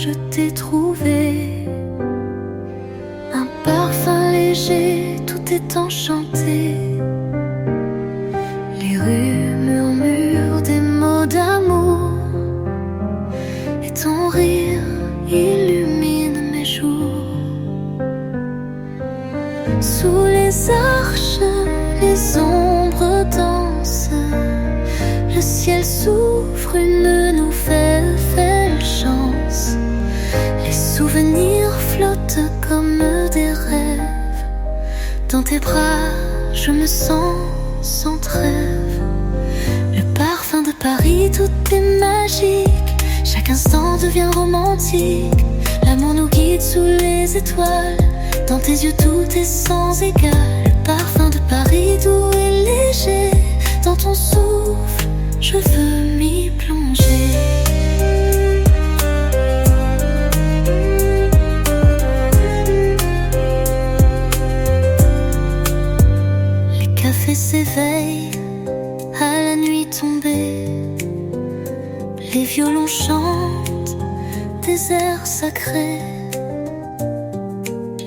je t'ai trouvé. Un parfum léger, tout est enchanté. Les rues murmurent des mots d'amour, et ton rire illumine mes jours. Sous les arches, les ombres dansent, le ciel s'ouvre, une nouvelle chance. Les souvenirs flottent comme des rêves. Dans tes bras, je me sens sans trêve. Le parfum de Paris, tout est magique. Chaque instant devient romantique. L'amour nous guide sous les étoiles. Dans tes yeux, tout est sans égal. Le parfum de Paris, doux et léger. Dans ton souffle, je veux m'y plonger. Les cafés s'éveillent à la nuit tombée. Les violons chantent des airs sacrés.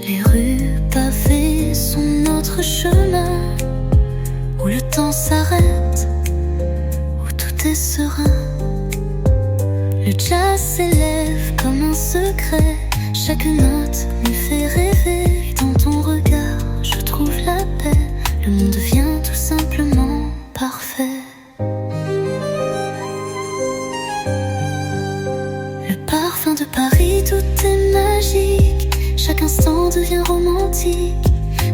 Les rues pavées sont notre chemin, où le temps s'arrête, où tout est serein. Le jazz s'élève comme un secret. Chaque note me fait rêver. Dans ton regard, je trouve la paix. Le monde devient tout simplement parfait. Le parfum de Paris, tout est magique. Chaque instant devient romantique.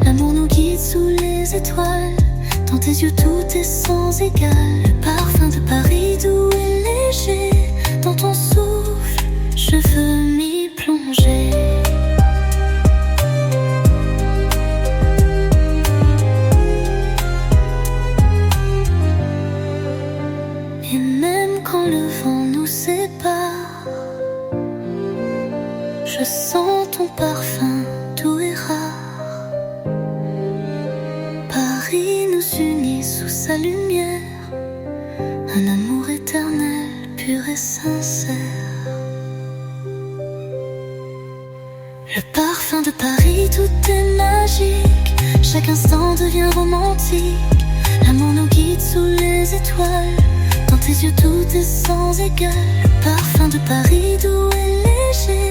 L'amour nous guide sous les étoiles. Dans tes yeux, tout est sans égal. Le parfum de Paris, doux et léger. Dans ton souffle, je veux m'y plonger. Et même quand le vent nous sépare, je sens ton parfum doux et rare. Paris nous unit sous sa lumière. Un amour éternel, pur et sincère. Le parfum de Paris, tout est magique. Chaque instant devient romantique. L'amour nous guide sous les étoiles. Dans tes yeux, tout est sans égal. Le parfum de Paris, doux et léger.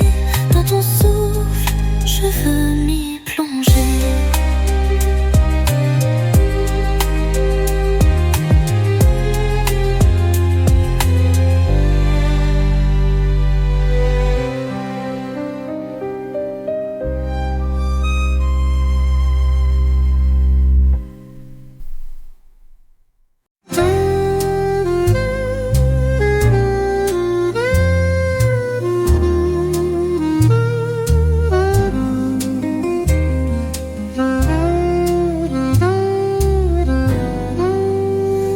Dans ton souffle, je veux m'y plonger.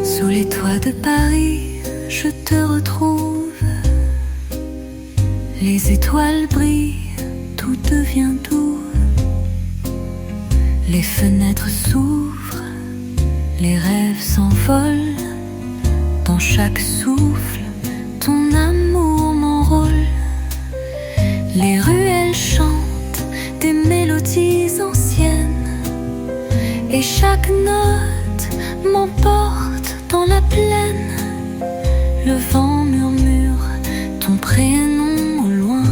Sous les toits de Paris, je te retrouve. Les étoiles brillent, tout devient doux. Les fenêtres s'ouvrent, les rêves s'envolent. Dans chaque souffle, ton amour m'enrôle. Les ruelles chantent des mélodies anciennes, et chaque note m'emporte dans la plaine. Le vent murmure ton prénom au loin,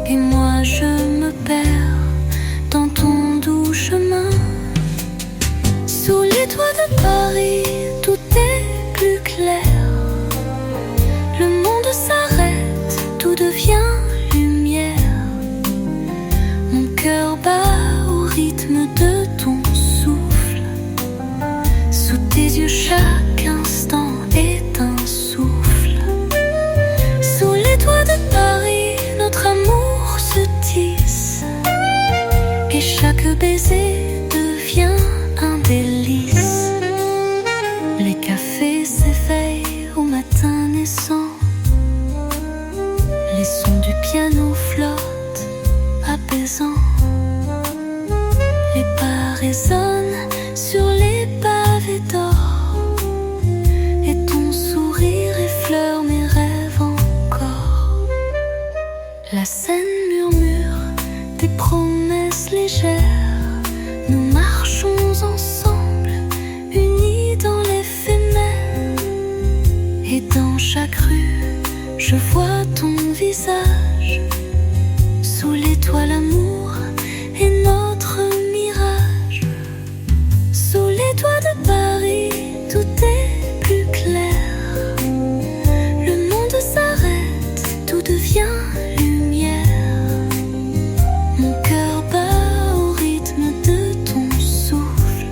et moi je me perds dans ton doux chemin. Sous les toits de Paris, tout est plus clair. Le monde s'arrête, tout devient lumière. Mon cœur bat au rythme de ton souffle. Sous tes yeux, chaque instant est un souffle. La Seine murmure des promesses légères. Nous marchons ensemble, unis dans l'éphémère. Et dans chaque rue, je vois ton visage. Sous l'étoile, l'amour est notre mirage. Sous les toits de Paris, tout est plus clair. Le monde s'arrête, tout devient lumière. Mon cœur bat au rythme de ton souffle.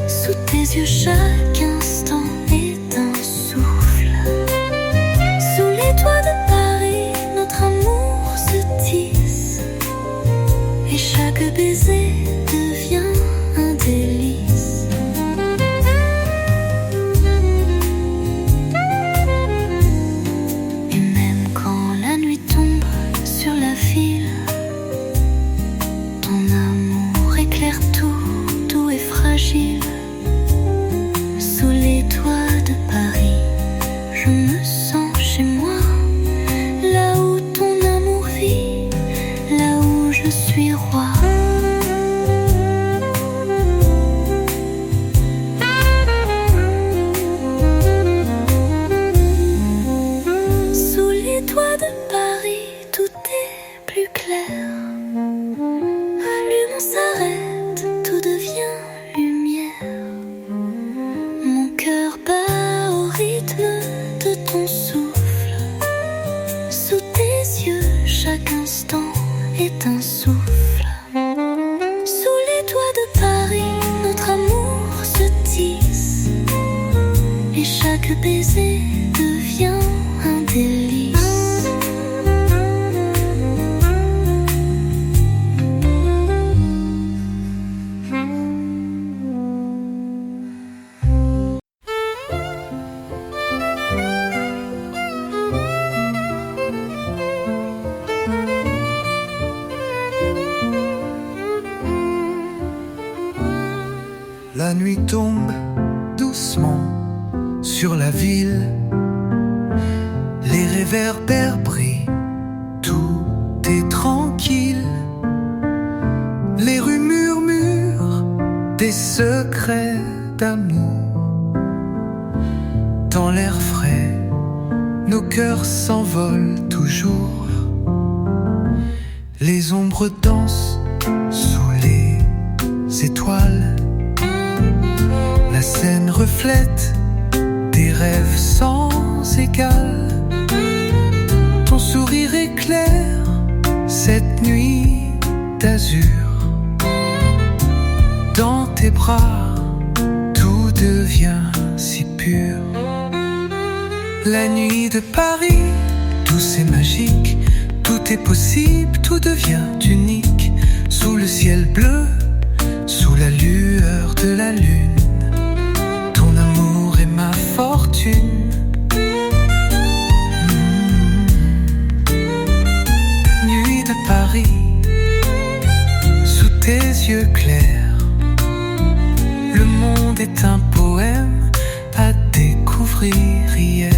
Sous tes yeux, chaque instant est un souffle. Sous les toits de Paris, notre amour se tisse. Et chaque baiser devient un délice. Et même quand la nuit tombe sur la ville, ton amour éclaire tout, doux et fragile. Sous les toits de Paris, je me sens chez moi. Là où ton amour vit, là où je suis roi. Sous les toits de Paris, tout est plus clair. Le monde s'arrête, tout devient lumière. Mon cœur bat au rythme de ton souffle. Sous tes yeux, chaque instant est un souffle. Sous les toits de Paris, notre amour se tisse. Et chaque baiser devient un délice. La nuit tombe doucement sur la ville. Les réverbères brillent, tout est tranquille. Les rues murmurent des secrets d'amour. Dans l'air frais, nos cœurs s'envolent toujours. Les ombres dansent sous les étoiles. La Seine reflète des rêves sans égal. Ton sourire éclaire cette nuit d'azur. Dans tes bras, tout devient si pur. La nuit de Paris, douce et magique. Tout est possible, tout devient unique. Sous le ciel bleu, sous la lueur de la lune. Ma fortune. Nuit de Paris, sous tes yeux clairs, le monde est un poème à découvrir hier.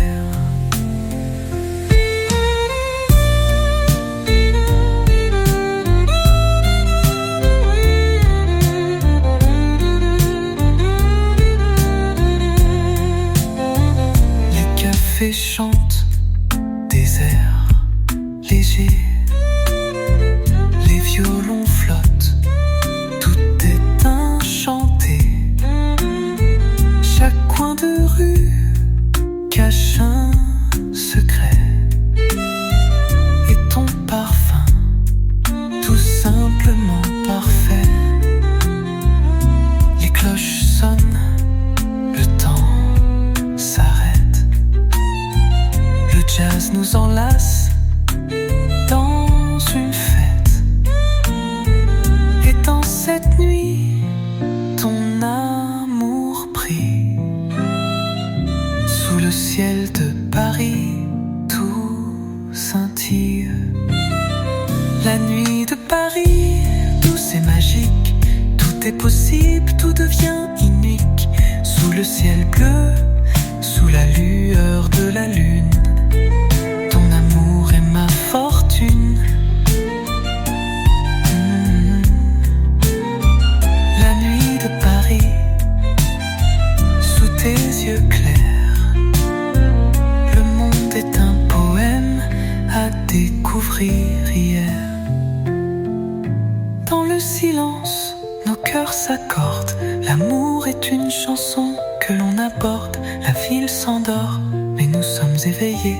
Chante des airs légers, les violons flottent, tout est enchanté. Chaque coin de rue cache un secret. Et ton parfum, tout simplement parfait. Les cloches sonnent, le temps s'arrête. Le jazz nous enlace dans une fête. Et dans cette nuit, ton amour brille. Sous le ciel de Paris, tout scintille. La nuit de Paris, douce et magique. Tout est possible, tout devient unique. Sous le ciel bleu, sous la lueur de la lune. Ton amour est ma fortune. cœur s'accorde. L'amour est une chanson que l'on aborde. La ville s'endort, mais nous sommes éveillés.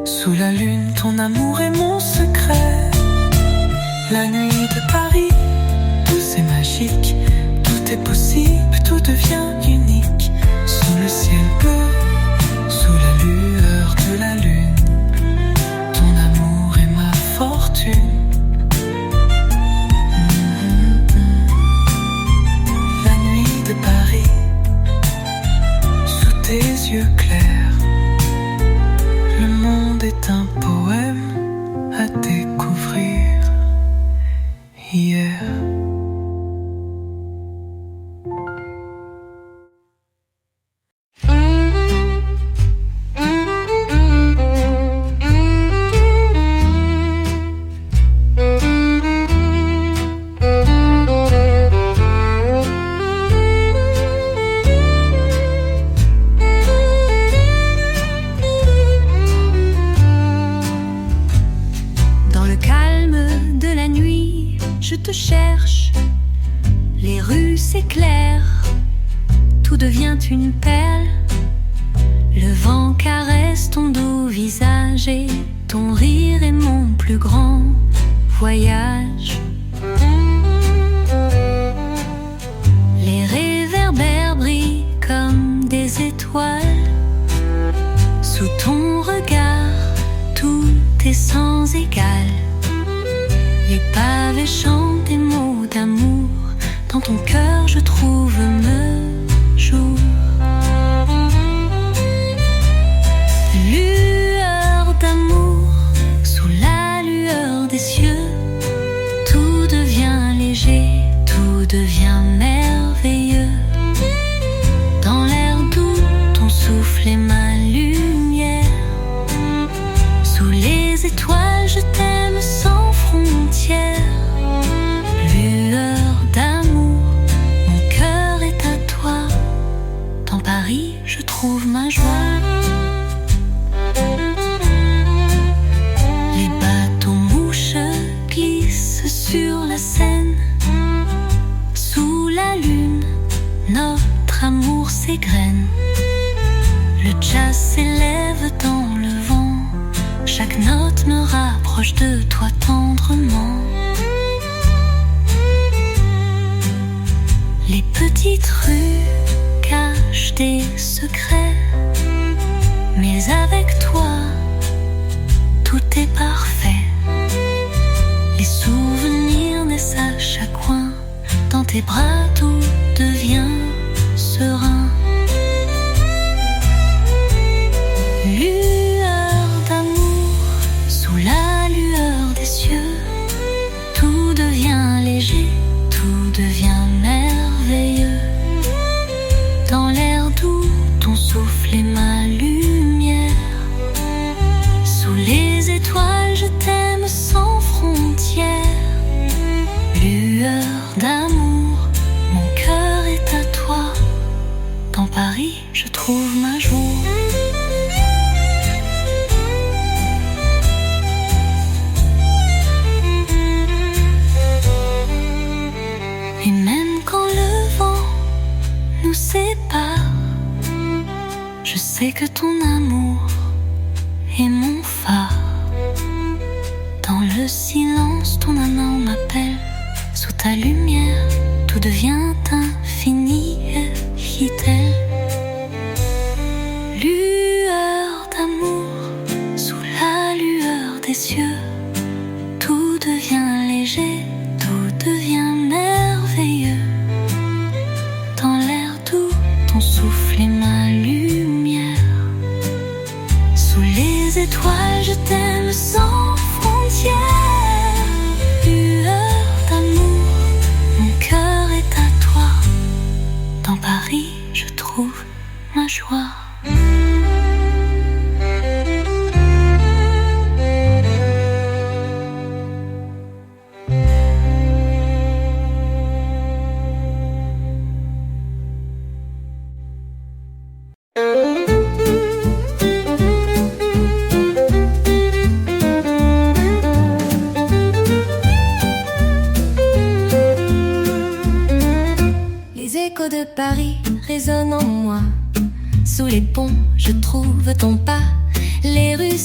Sous la lune, ton amour est mon secret. La nuit de Paris, tout c'est magique. Tout est possible, tout devient unique. Sous le ciel bleu, sous la lueur de la lune, ton amour est ma fortune. La nuit de Paris, sous tes yeux clairs, le monde est un poème à découvrir. Hier. Je te cherche, les rues s'éclairent, tout devient une perle. Le vent caresse ton doux visage et ton rire est mon plus grand voyage. Les réverbères brillent comme des étoiles. Sous ton regard, tout est sans égal. Les pavés chantent des mots d'amour. Dans ton cœur je trouve me jour. Lueur d'amour, sous la lueur des cieux, tout devient léger, tout devient merveilleux. Dans l'air doux, ton souffle est ma lumière. Sous les étoiles je t'aime sans frontières. Lueur d'amour, mon cœur est à toi. Dans Paris, je trouve ma joie. Les bateaux mouches glissent sur la Seine. Sous la lune, notre amour s'égrène. Le jazz s'élève dans le vent. Chaque note me rapproche de toi tendrement. Les petites rues cachent des secrets, mais avec toi, tout est parfait. Les souvenirs naissent à chaque coin. Dans tes bras, tout devient serein. Lueur d'amour, sous la lueur des cieux, tout devient léger, tout devient merveilleux. Dans l'air doux, ton souffle est ma lumière. Sous les étoiles, je t'aime sans frontières. Lueur d'amour, mon cœur est à toi. Dans Paris, je trouve ma joie. Et même quand le vent nous sépare, je sais que ton amour est mon phare. Dans le silence, ton amant m'appelle. Sous ta lumière, tout devient infini, dit-elle. Lueur d'amour, sous la lueur des cieux, tout devient léger, tout devient merveilleux. Dans l'air doux, ton souffle est ma lumière. Sous les étoiles, je t'aime sans frontières. Lueur d'amour, mon cœur est à toi. Dans Paris, je trouve ma joie.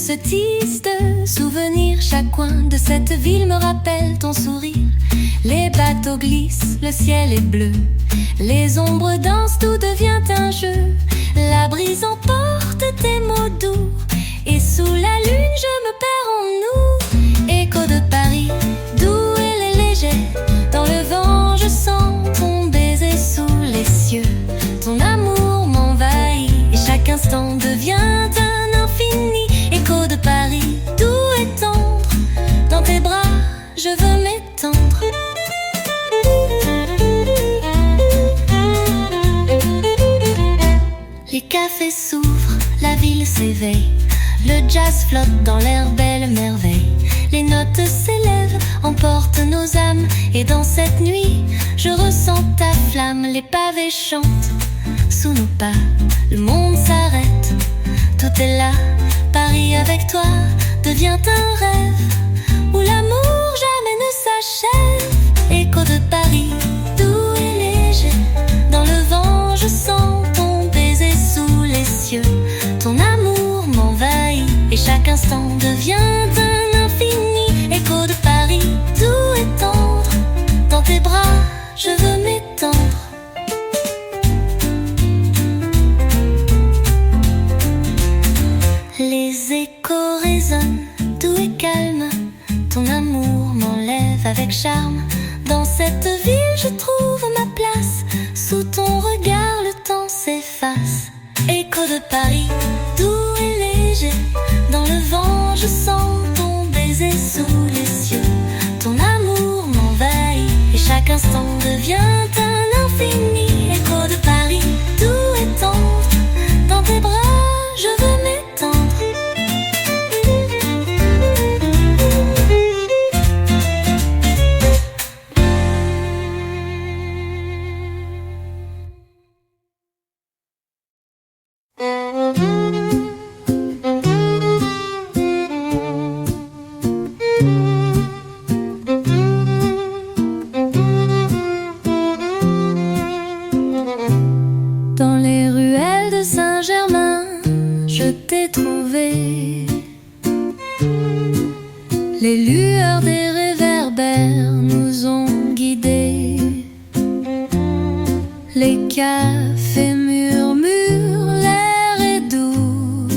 se tisse de souvenirs. Chaque coin de cette ville me rappelle ton sourire. Les bateaux glissent, le ciel est bleu. Les ombres dansent, tout devient un jeu. La brise emporte tes mots doux. Et sous la lune je me perds en nous. Écho de Paris, doux et léger. Dans le vent je sens ton baiser sous les cieux. Ton amour m'envahit et chaque instant devient un infini. Écho de Paris, doux et tendre. Dans tes bras je veux m'étendre. Les cafés s'ouvrent, la ville s'éveille. Le jazz flotte dans l'air, belle merveille. Les notes s'élèvent, emportent nos âmes. Et dans cette nuit, je ressens ta flamme. Les pavés chantent sous nos pas. Le monde s'arrête, tout est là. Paris avec toi devient un rêve où l'amour jamais ne s'achève. Écho de Paris, doux et léger. Dans le vent, je sens ton baiser sous les cieux. Ton amour m'envahit et chaque instant devient un infini. Écho de Paris, doux et tendre. Dans tes bras, je veux m'étendre. Les échos résonnent, doux et calmes. Ton amour m'enlève avec charme. Dans cette ville, je trouve ma place. Sous ton regard, le temps s'efface. Écho de Paris, doux et léger. Dans le vent, je sens ton baiser sous les cieux. Ton amour m'envahit et chaque instant devient un infini. Écho de Paris, doux et tendre. Dans tes bras, je veux m'étendre. Dans les ruelles de Saint-Germain, je t'ai trouvé. Les lueurs des réverbères nous ont guidés. Les cafés murmurent, l'air est doux.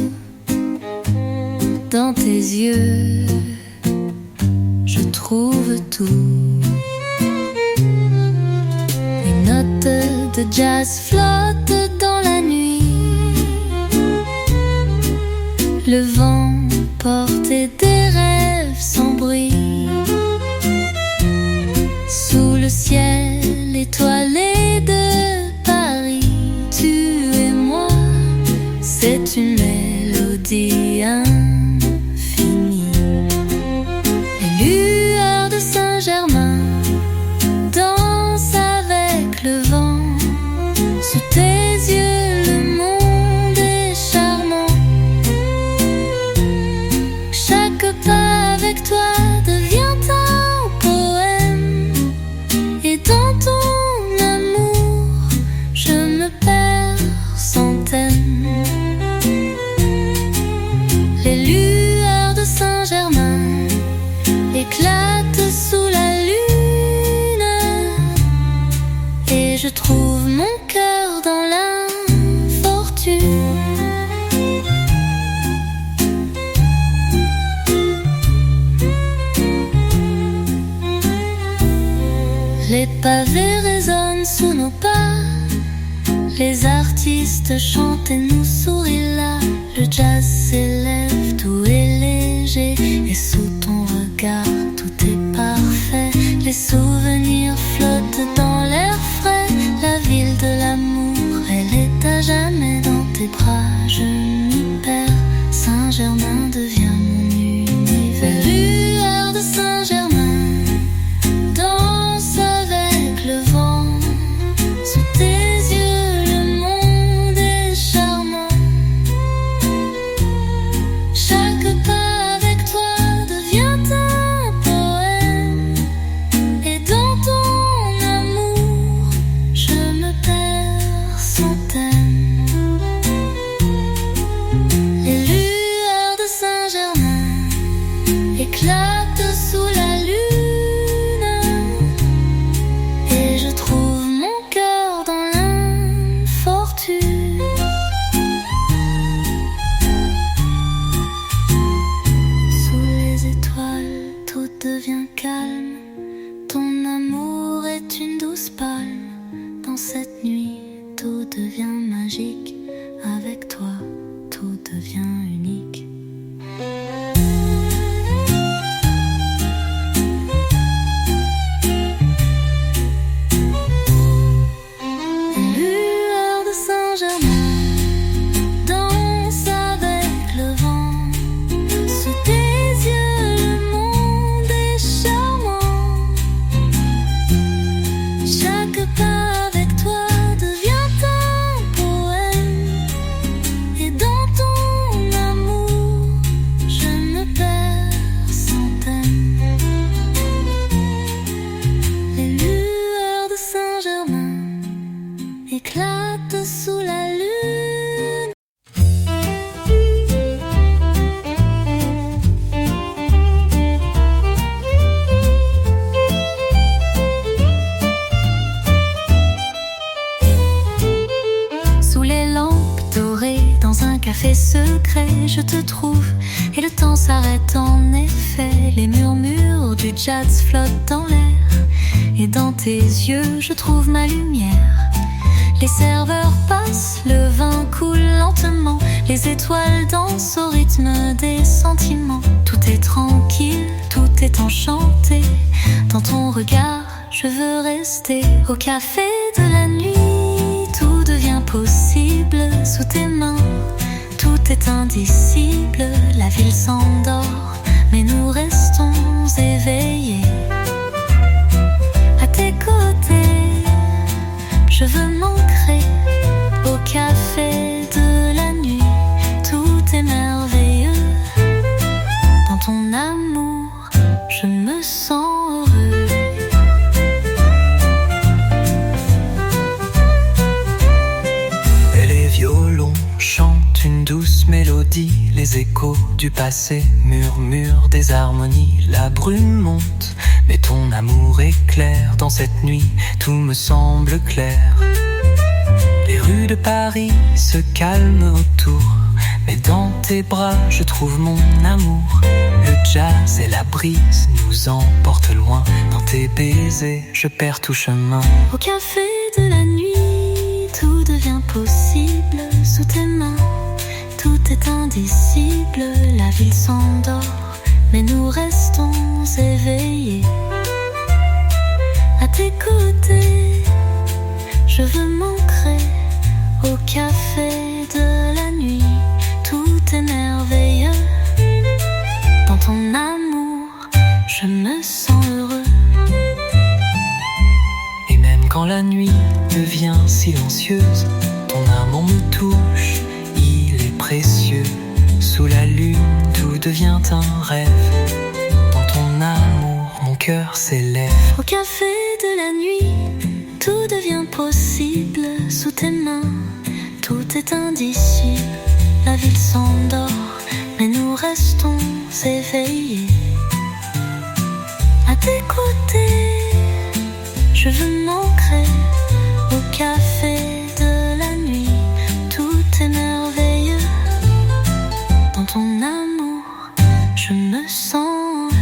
Dans tes yeux, je trouve tout. Les notes de jazz flottent dans la nuit. Le vent portait des rêves sans bruit. Sous le ciel étoilé de Paris, tu et moi, c'est une mélodie infinie. Les lueurs de Saint-Germain dansent avec le vent. Sous tes yeux, le monde est charmant. Chaque pas avec toi devient un poème. Et dans ton amour, je me perds sans thème. Les lueurs de Saint-Germain éclatent sous la lune. Et je trouve mon cœur dans l'infortune. Les pavés résonnent sous nos pas. Les artistes chantent et nous sourient là. Le jazz s'élève, tout est léger. Et sous ton regard, tout est parfait. Les souvenirs flottent dans l'air frais. La ville de l'amour, elle est à jamais dans tes bras. Je m'y perds, Saint-Germain devient mon univers. Lueur de Saint-Germain danse avec le vent. Sous tes yeux, le monde est charmant. Chaque pas avec toi devient un poème. Et dans ton amour, je me perds sans thème. Les lueurs de Saint-Germain éclate sous la lune et je trouve mon cœur dans l'infortune. Sous les étoiles, tout devient calme. Ton amour est une douce palme. Dans cette nuit, tout devient magique. Avec toi, tout devient unique. Lueur de Saint-Germain danse avec le vent. Sous tes yeux, le monde est charmant. Chaque pas avec toi devient un poème. Et dans ton amour, je me perds sans thème. Les lueurs de Saint-Germain éclatent sous la lune. Sous les lampes dorées, dans un café secret, je te trouve et le temps s'arrête en effet. Les murmures du jazz flottent dans l'air et dans tes yeux, je trouve ma lumière. Les serveurs passent, le vin coule lentement. Les étoiles dansent au rythme des sentiments. Tout est tranquille, tout est enchanté. Dans ton regard, je veux rester. Au café de la nuit, tout devient possible. Sous tes mains, tout est indicible. La ville s'endort, mais nous restons éveillés. À tes côtés, je veux m'ancrer. Au café de la nuit, tout est merveilleux. Dans ton amour, je me sens heureux. Et les violons chantent une douce mélodie. Les échos du passé murmurent des harmonies. La brume monte, mais ton amour éclaire. Dans cette nuit, tout me semble clair. Les rues de Paris se calment autour, mais dans tes bras, je trouve mon amour. Le jazz et la brise nous emportent loin. Dans tes baisers, je perds tout chemin. Au café de la nuit, tout devient possible. Sous tes mains, tout est indicible. La ville s'endort, mais nous restons éveillés. À tes côtés, je veux m'ancrer. Au café de la nuit, tout est merveilleux. Dans ton amour, je me sens heureux. Et même quand la nuit devient silencieuse, ton amour me touche, il est précieux. Sous la lune, tout devient un rêve. Dans ton amour, mon cœur s'élève. Au café de la nuit, tout devient possible. Sous tes mains, tout est indicible. La ville s'endort, mais nous restons éveillés. À tes côtés, je veux m'ancrer. Au café de la nuit, tout est merveilleux. Dans ton amour, je me sens heureux.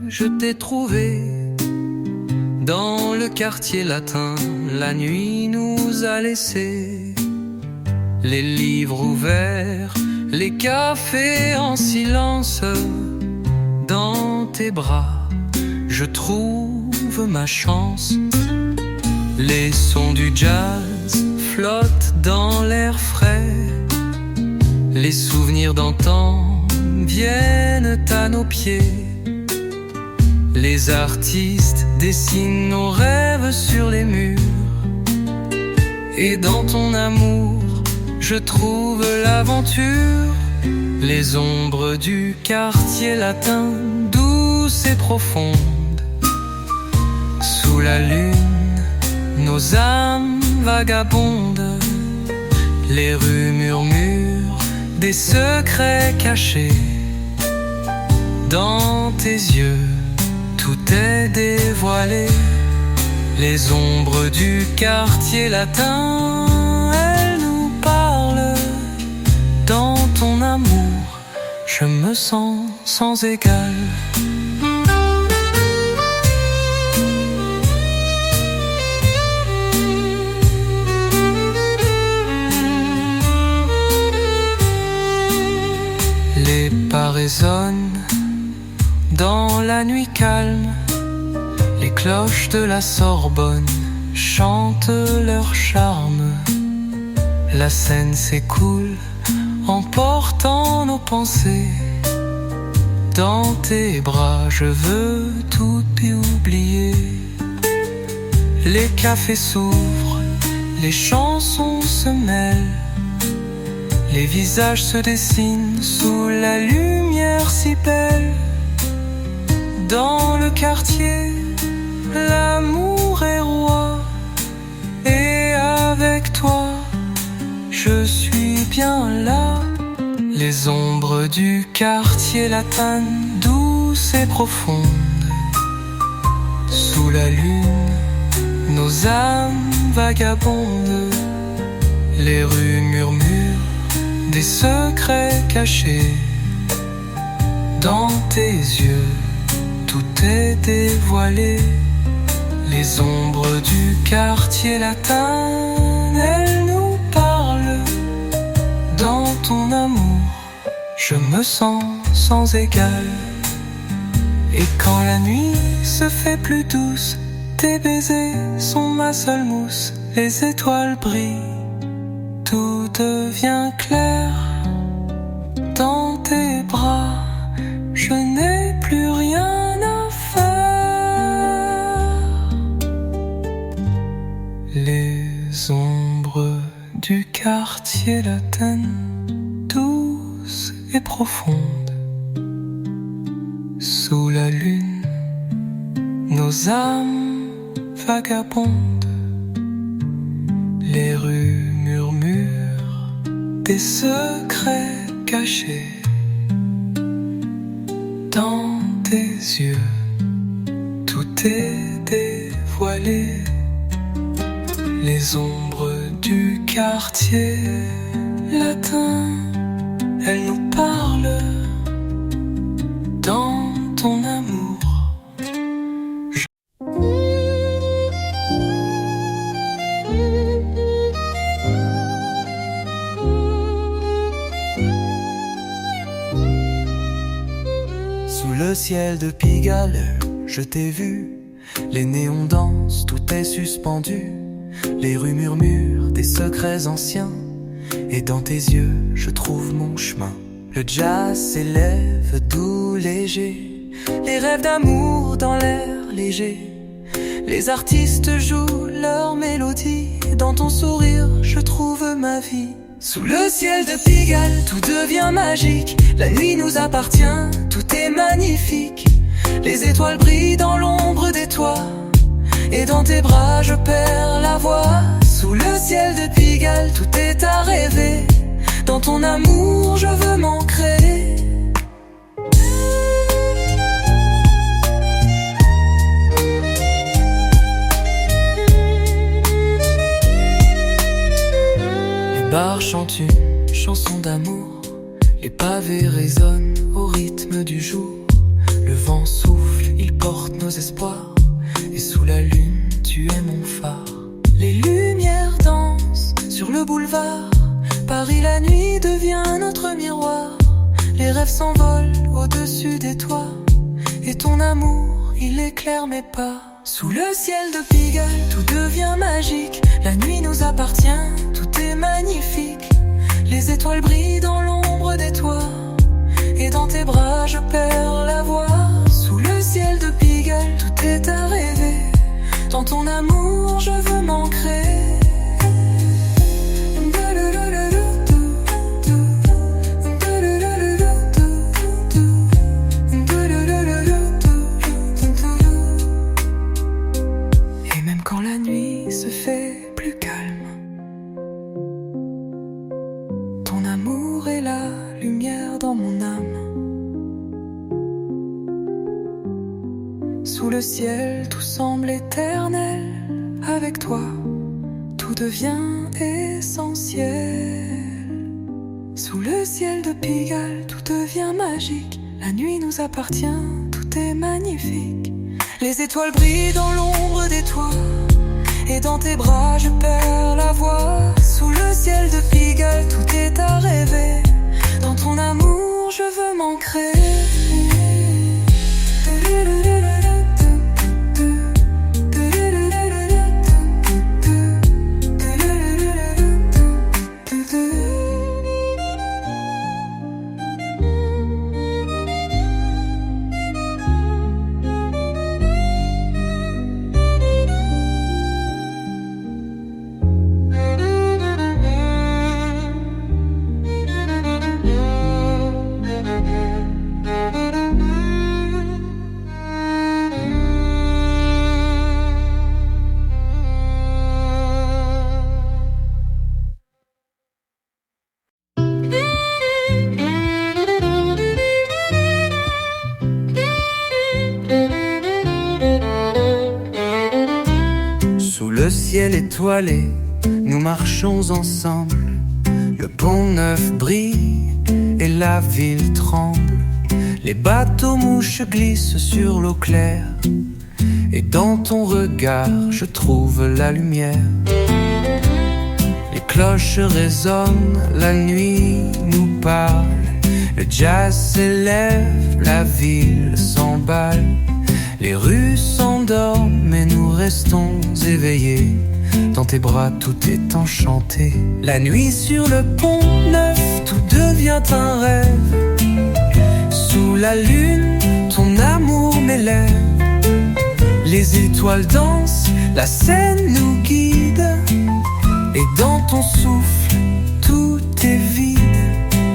Je t'ai trouvé dans le quartier latin. La nuit nous a laissé les livres ouverts, les cafés en silence. Dans tes bras, je trouve ma chance. Les sons du jazz flottent dans l'air frais. Les souvenirs d'antan viennent à nos pieds. Les artistes dessinent nos rêves sur les murs. Et dans ton amour, je trouve l'aventure. Les ombres du quartier latin, douces et profondes. Sous la lune, nos âmes vagabondent. Les rues murmurent des secrets cachés. Dans tes yeux, tout est dévoilé. Les ombres du quartier latin, elles nous parlent. Dans ton amour, je me sens sans égal. Les pas résonnent dans la nuit calme. Les cloches de la Sorbonne chantent leur charme. La Seine s'écoule, emportant nos pensées. Dans tes bras, je veux tout oublier. Les cafés s'ouvrent, les chansons se mêlent. Les visages se dessinent sous la lumière si belle. Dans le quartier, l'amour est roi. Et avec toi, je suis bien là. Les ombres du quartier latin, douces et profondes. Sous la lune, nos âmes vagabondent. Les rues murmurent des secrets cachés. Dans tes yeux, tout est dévoilé. Les ombres du quartier latin, elles nous parlent. Dans ton amour, je me sens sans égal. Et quand la nuit se fait plus douce, tes baisers sont ma seule mousse. Les étoiles brillent, tout devient clair. Dans tes bras, je n'ai plus rien à faire. Les ombres du quartier latin, douces et profondes. Sous la lune, nos âmes vagabondent. Les rues murmurent des secrets cachés. Dans tes yeux, tout est dévoilé. Les ombres du quartier latin, elles nous parlent. Dans ton amour, sous le ciel de Pigalle, je t'ai vu. Les néons dansent, tout est suspendu. Les rues murmurent des secrets anciens. Et dans tes yeux, je trouve mon chemin. Le jazz s'élève doux, léger. Les rêves d'amour dans l'air léger. Les artistes jouent leur mélodie. Dans ton sourire, je trouve ma vie. Sous le ciel de Pigalle, tout devient magique. La nuit nous appartient, tout est magnifique. Les étoiles brillent dans l'ombre des toits. Et dans tes bras, je perds la voix. Sous le ciel de Pigalle, tout est à rêver. Dans ton amour, je veux m'ancrer. Les bars chantent une chanson d'amour. Les pavés résonnent au rythme du jour. Le vent souffle, il porte nos espoirs. Et sous la lune, tu es mon phare. Les lumières dansent sur le boulevard. Paris la nuit devient notre miroir. Les rêves s'envolent au-dessus des toits. Et ton amour, il éclaire mes pas. Sous le ciel de Pigalle, tout devient magique. La nuit nous appartient, tout est magnifique. Les étoiles brillent dans l'ombre des toits. Et dans le ciel, tout semble éternel. Avec toi, tout devient essentiel. Sous le ciel de Pigalle, tout devient magique. La nuit nous appartient, tout est magnifique. Les étoiles brillent dans l'ombre des toits, et dans tes bras je perds la voix. Sous le ciel de Pigalle, tout est à rêver. Dans ton amour, je veux m'ancrer. Le ciel étoilé, nous marchons ensemble. Le pont neuf brille et la ville tremble. Les bateaux mouches glissent sur l'eau claire, et dans ton regard je trouve la lumière. Les cloches résonnent, la nuit nous parle. Le jazz s'élève, la ville s'emballe. Les rues s'endorment, mais nous restons éveillés. Dans tes bras, tout est enchanté. La nuit sur le pont neuf, tout devient un rêve. Sous la lune, ton amour m'élève. Les étoiles dansent, la scène nous guide. Et dans ton souffle, tout est vide.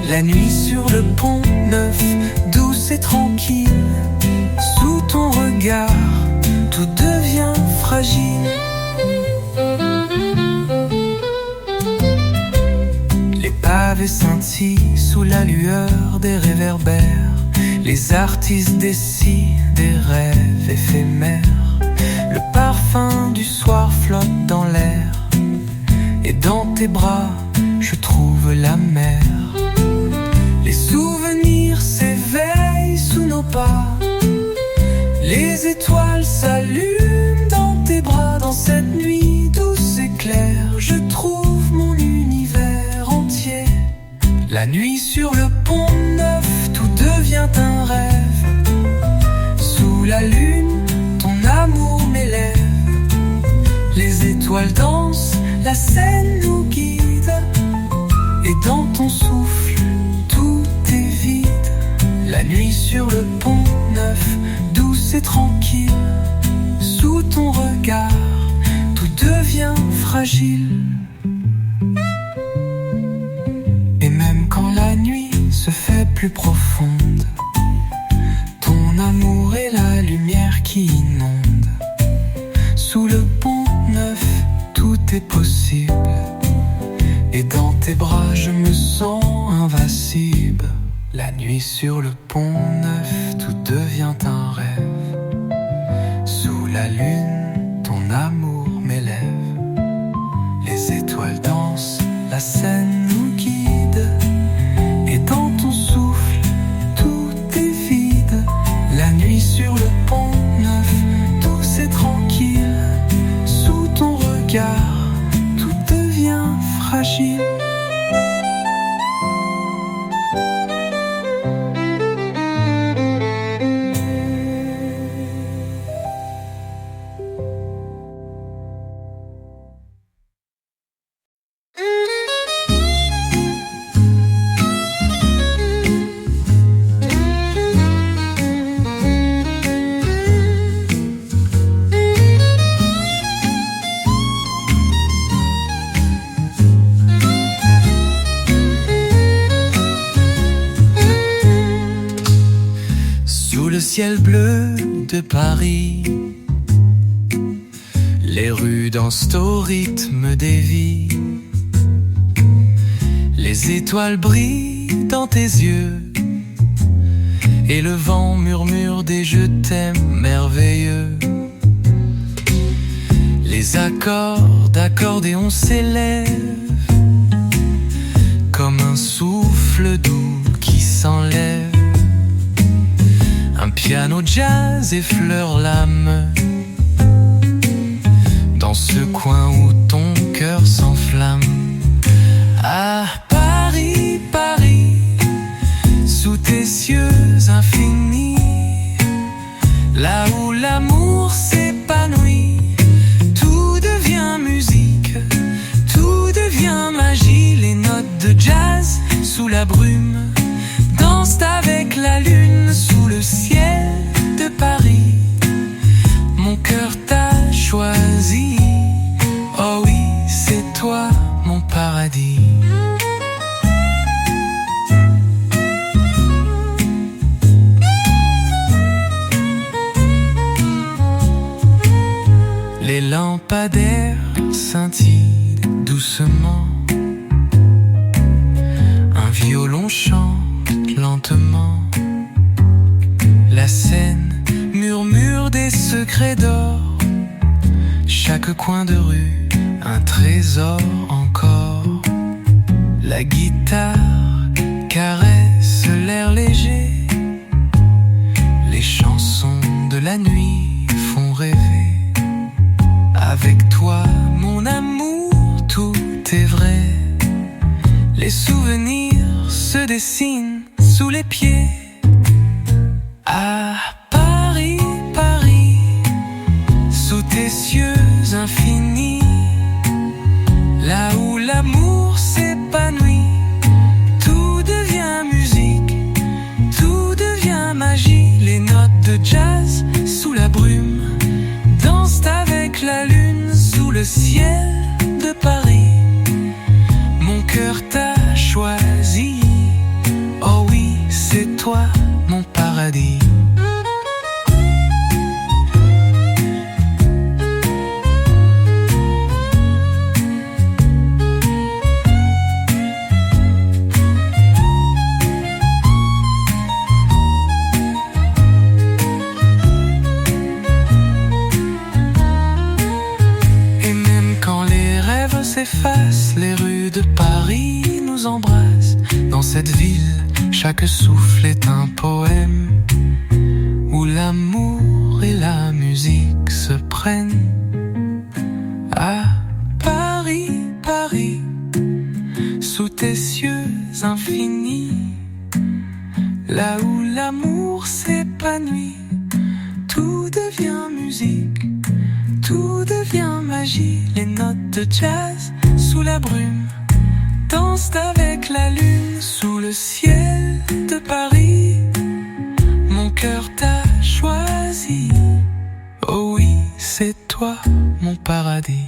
La nuit sur le pont neuf, douce et tranquille. Sous ton regard, tout devient fragile. Les pavés scintillent sous la lueur des réverbères. Les artistes dessinent des rêves éphémères. Le parfum du soir flotte dans l'air, et dans tes bras, je trouve la mer. Les souvenirs s'éveillent sous nos pas. Les étoiles s'allument dans tes bras. Dans cette nuit douce et claire, je trouve mon univers entier. La nuit sur le pont neuf, tout devient un rêve. Sous la lune, ton amour m'élève. Les étoiles dansent, la scène nous guide. Et dans ton souffle, tout est vide. La nuit sur le pont neuf, douce et tranquille. Sous ton regard, tout devient fragile. Et même quand la nuit se fait plus profonde, ton amour est la lumière qui inonde. Sous le pont neuf, tout est possible. Et dans tes bras, je me sens invincible. La nuit sur le pont neuf, tout devient un rêve. Sous la lune, ton amour m'élève. Les étoiles dansent, la scène nous guide. Et dans ton souffle, tout est vide. La nuit sur le pont neuf, douce et tranquille. Sous ton regard, tout devient fragile. Ciel bleu de Paris, les rues dansent au rythme des vies. Les étoiles brillent dans tes yeux, et le vent murmure des je t'aime merveilleux. Les accords d'accordéon s'élèvent comme un souffle doux qui s'enlève. Un piano jazz effleure l'âme dans ce coin où ton cœur s'enflamme. À Paris, Paris, sous tes cieux infinis, là où l'amour s'épanouit, tout devient musique, tout devient magie. Les notes de jazz sous la brume dansent avec la lune sous le ciel de Paris. Mon cœur t'a choisi, oh oui, c'est toi mon paradis. Les lampadaires scintillent doucement, un violon chante lentement, la scène murmure des secrets d'or, chaque coin de rue un trésor encore. La guitare caresse l'air léger, les chansons de la nuit font rêver. Avec toi, mon amour, tout est vrai. Les souvenirs se dessinent sous les pieds. À Paris, Paris, sous tes cieux infinis, là où l'amour s'épanouit, tout devient musique, tout devient magie. Les notes de jazz sous la brume dansent avec la lune sous le ciel de Paris. Mon cœur t'a choisi, oh oui, c'est toi mon paradis. S'effacent, les rues de Paris nous embrassent. Dans cette ville, chaque souffle est un poème où l'amour et la musique se prennent. À Paris, Paris, sous tes cieux infinis, là où l'amour s'épanouit, tout devient musique, tout devient magie. Les notes de jazz sous la brume dansent avec la lune sous le ciel de Paris. Mon cœur t'a choisi, oh oui, c'est toi mon paradis.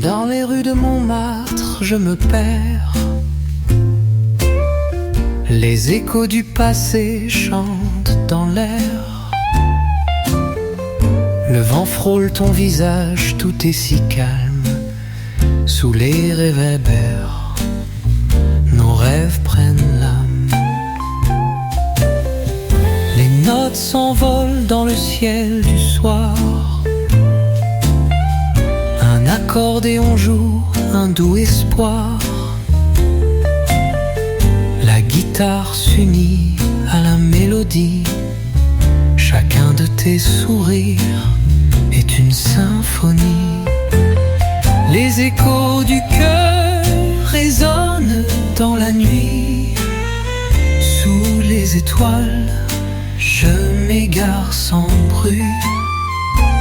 Dans les rues de Montmartre, je me perds. Les échos du passé chantent dans l'air. Le vent frôle ton visage, tout est si calme. Sous les réverbères, nos rêves prennent l'âme. Les notes s'envolent dans le ciel du soir. Un accordéon joue un doux espoir. La guitare s'unit à la mélodie. Chacun de tes sourires est une symphonie. Les échos du cœur résonnent dans la nuit. Sous les étoiles, je m'égare sans bruit.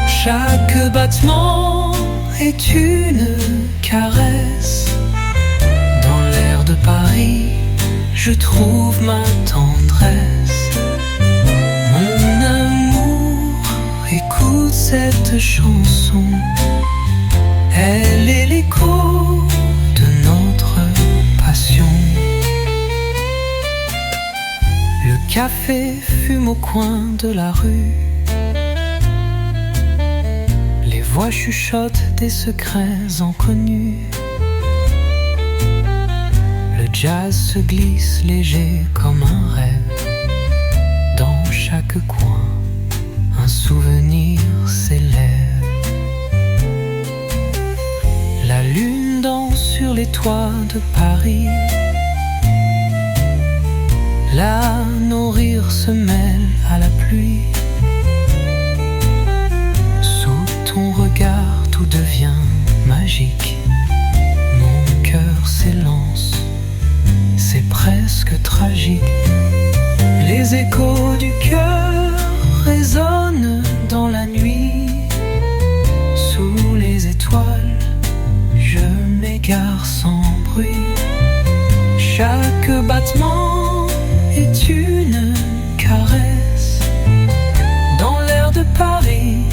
Chaque battement est une caresse. Dans l'air de Paris, je trouve ma tendresse. Mon amour, écoute cette chanson. Elle est l'écho de notre passion. Le café fume au coin de la rue. Les voix chuchote des secrets inconnus. Le jazz se glisse léger comme un rêve. Dans chaque coin, un souvenir s'élève. La lune danse sur les toits de Paris. Là, nos rires se mêlent à la pluie. Sous ton regard, tout devient magique. Mon cœur s'élance, c'est presque tragique. Les échos du cœur résonnent dans la nuit. Sous les étoiles, je m'égare sans bruit. Chaque battement est une caresse. Dans l'air de Paris,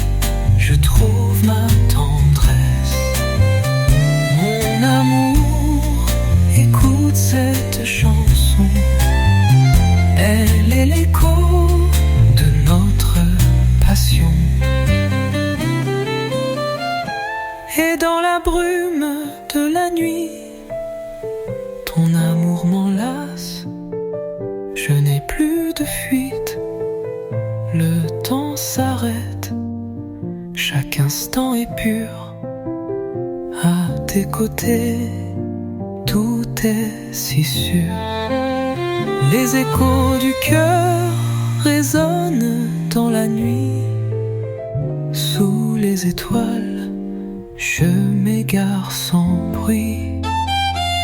je trouve ma tendresse. Mon amour, écoute cette chanson. Elle est l'écho de notre passion. Et dans la brume de la nuit, ton amour m'enlace. Je n'ai plus de fuite, le temps s'arrête. Chaque instant est pur, à tes côtés, tout est si sûr. Les échos du cœur résonnent dans la nuit. Sous les étoiles, je m'égare sans bruit.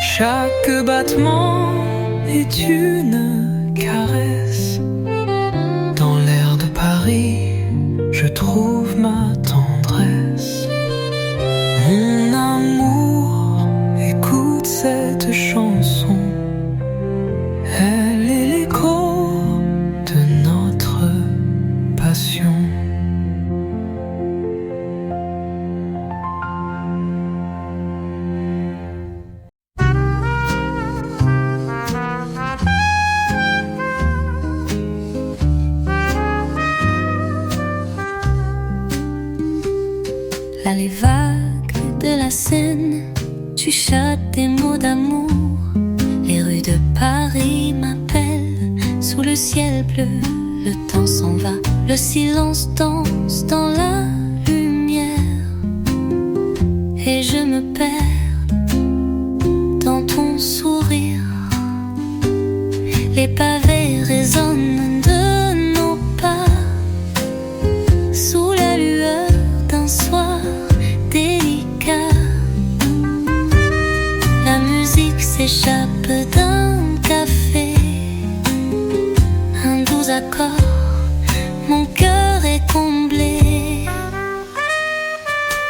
Chaque battement est une caresse. Dans l'air de Paris, je trouve ma tendresse. Mon amour, écoute cette chanson. Elle est l'écho de notre passion. Là les vagues de la Seine chuchotent des mots d'amour. Les rues de Paris m'appellent. Sous le ciel bleu, le temps s'en va. Le silence danse dans la lumière. Et je me perds dans ton sourire. Les pavés résonnent de nos pas. Sous la lueur d'un soir délicat, la musique s'échappe d'un café. Un doux accord, mon cœur est comblé.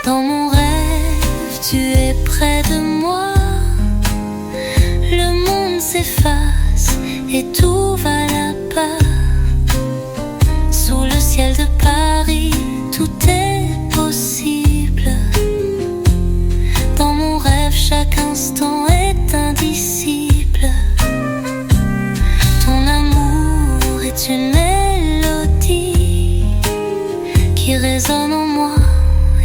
Dans mon rêve, tu es près de moi. Le monde s'efface et tout va là-bas. Sous le ciel de Paris, tout est possible. Dans mon rêve, chaque instant est indicible. Ton amour est une mélodie qui résonne en moi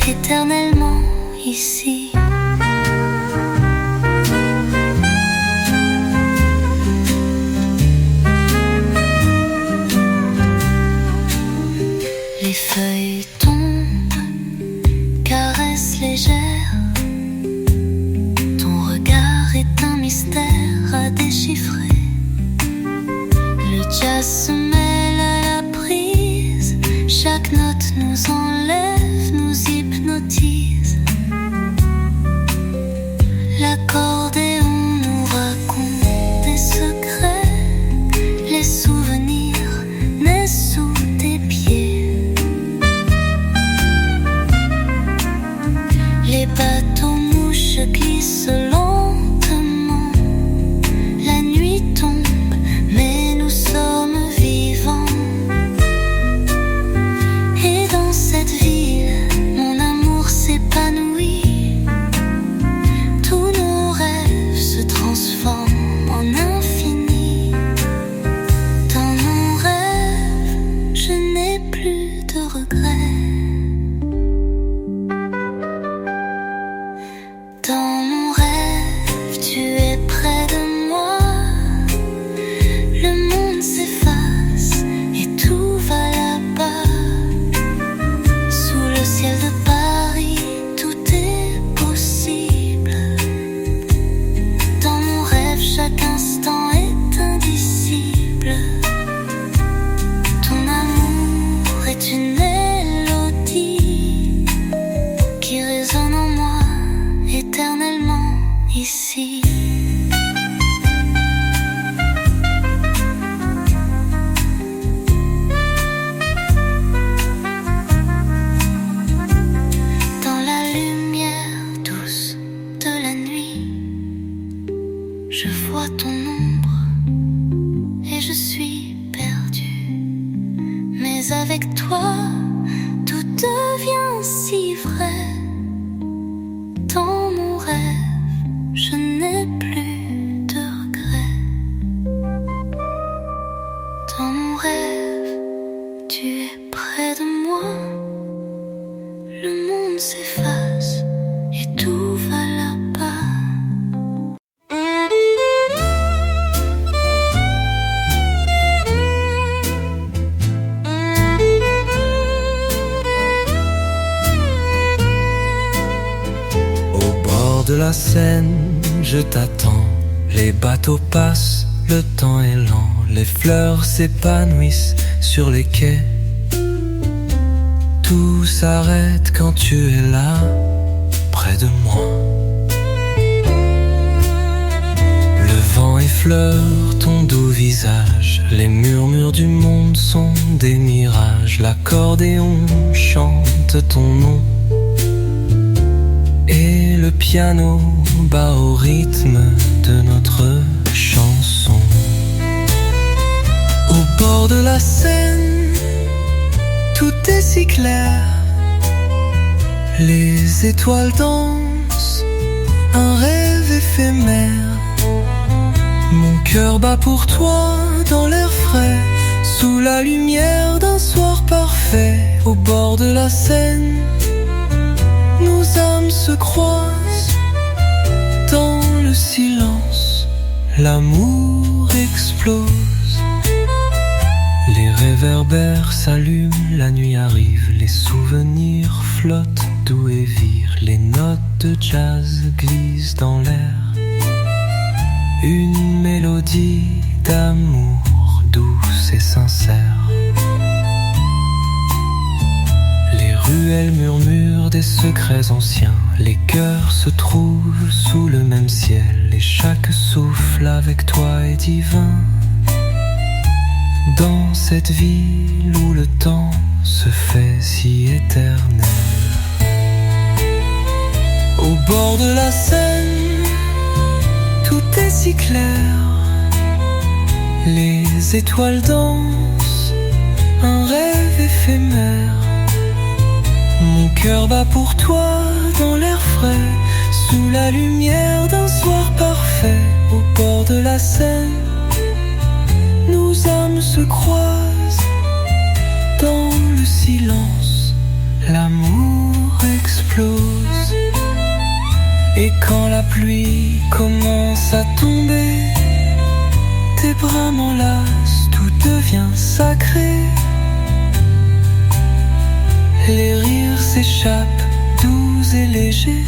éternellement ici. Les feuilles tombent, caresses légères. Ton regard est un mystère à déchiffrer. Le jazz se mêle à la prise. Chaque note nous enlève, nous hypnotise. L'accordéon nous raconte des secrets. Les souvenirs naissent sous tes pieds. Les bateaux mouches glissent lentement. La nuit tombe, mais nous sommes vivants. Et dans cette ville, mon amour s'épanouit. Tous nos rêves Mais avec toi, tout devient si vrai. Dans mon rêve, je n'ai plus de regrets. Dans mon rêve, tu es près de moi. Le monde s'efface et tout va là-bas. Au bord de la Seine, je t'attends. Les bateaux passent, le temps est lent. Les fleurs s'épanouissent sur les quais. Tout s'arrête quand tu es là, près de moi. Le vent effleure ton doux visage. Les murmures du monde sont des mirages. L'accordéon chante ton nom. Et le piano bat au rythme de notre chanson. Au bord de la Seine, tout est si clair. Les étoiles dansent, un rêve éphémère. Mon cœur bat pour toi dans l'air frais, sous la lumière d'un soir parfait. Au bord de la Seine, nos âmes se croisent. Dans le silence, l'amour explose. Les réverbères s'allument, la nuit arrive. Les souvenirs flottent doux et vire. Les notes de jazz glissent dans l'air. Une mélodie d'amour douce et sincère. Les ruelles murmurent des secrets anciens. Les cœurs se trouvent sous le même ciel. Et chaque souffle avec toi est divin. Dans cette ville où le temps se fait si éternel. Au bord de la Seine, tout est si clair. Les étoiles dansent, un rêve éphémère. Mon cœur bat pour toi dans l'air frais, sous la lumière d'un soir parfait. Au bord de la Seine, nos âmes se croisent. Dans le silence, l'amour explose. Et quand la pluie commence à tomber, tes bras m'enlacent, tout devient sacré. Les rires s'échappent, doux et légers.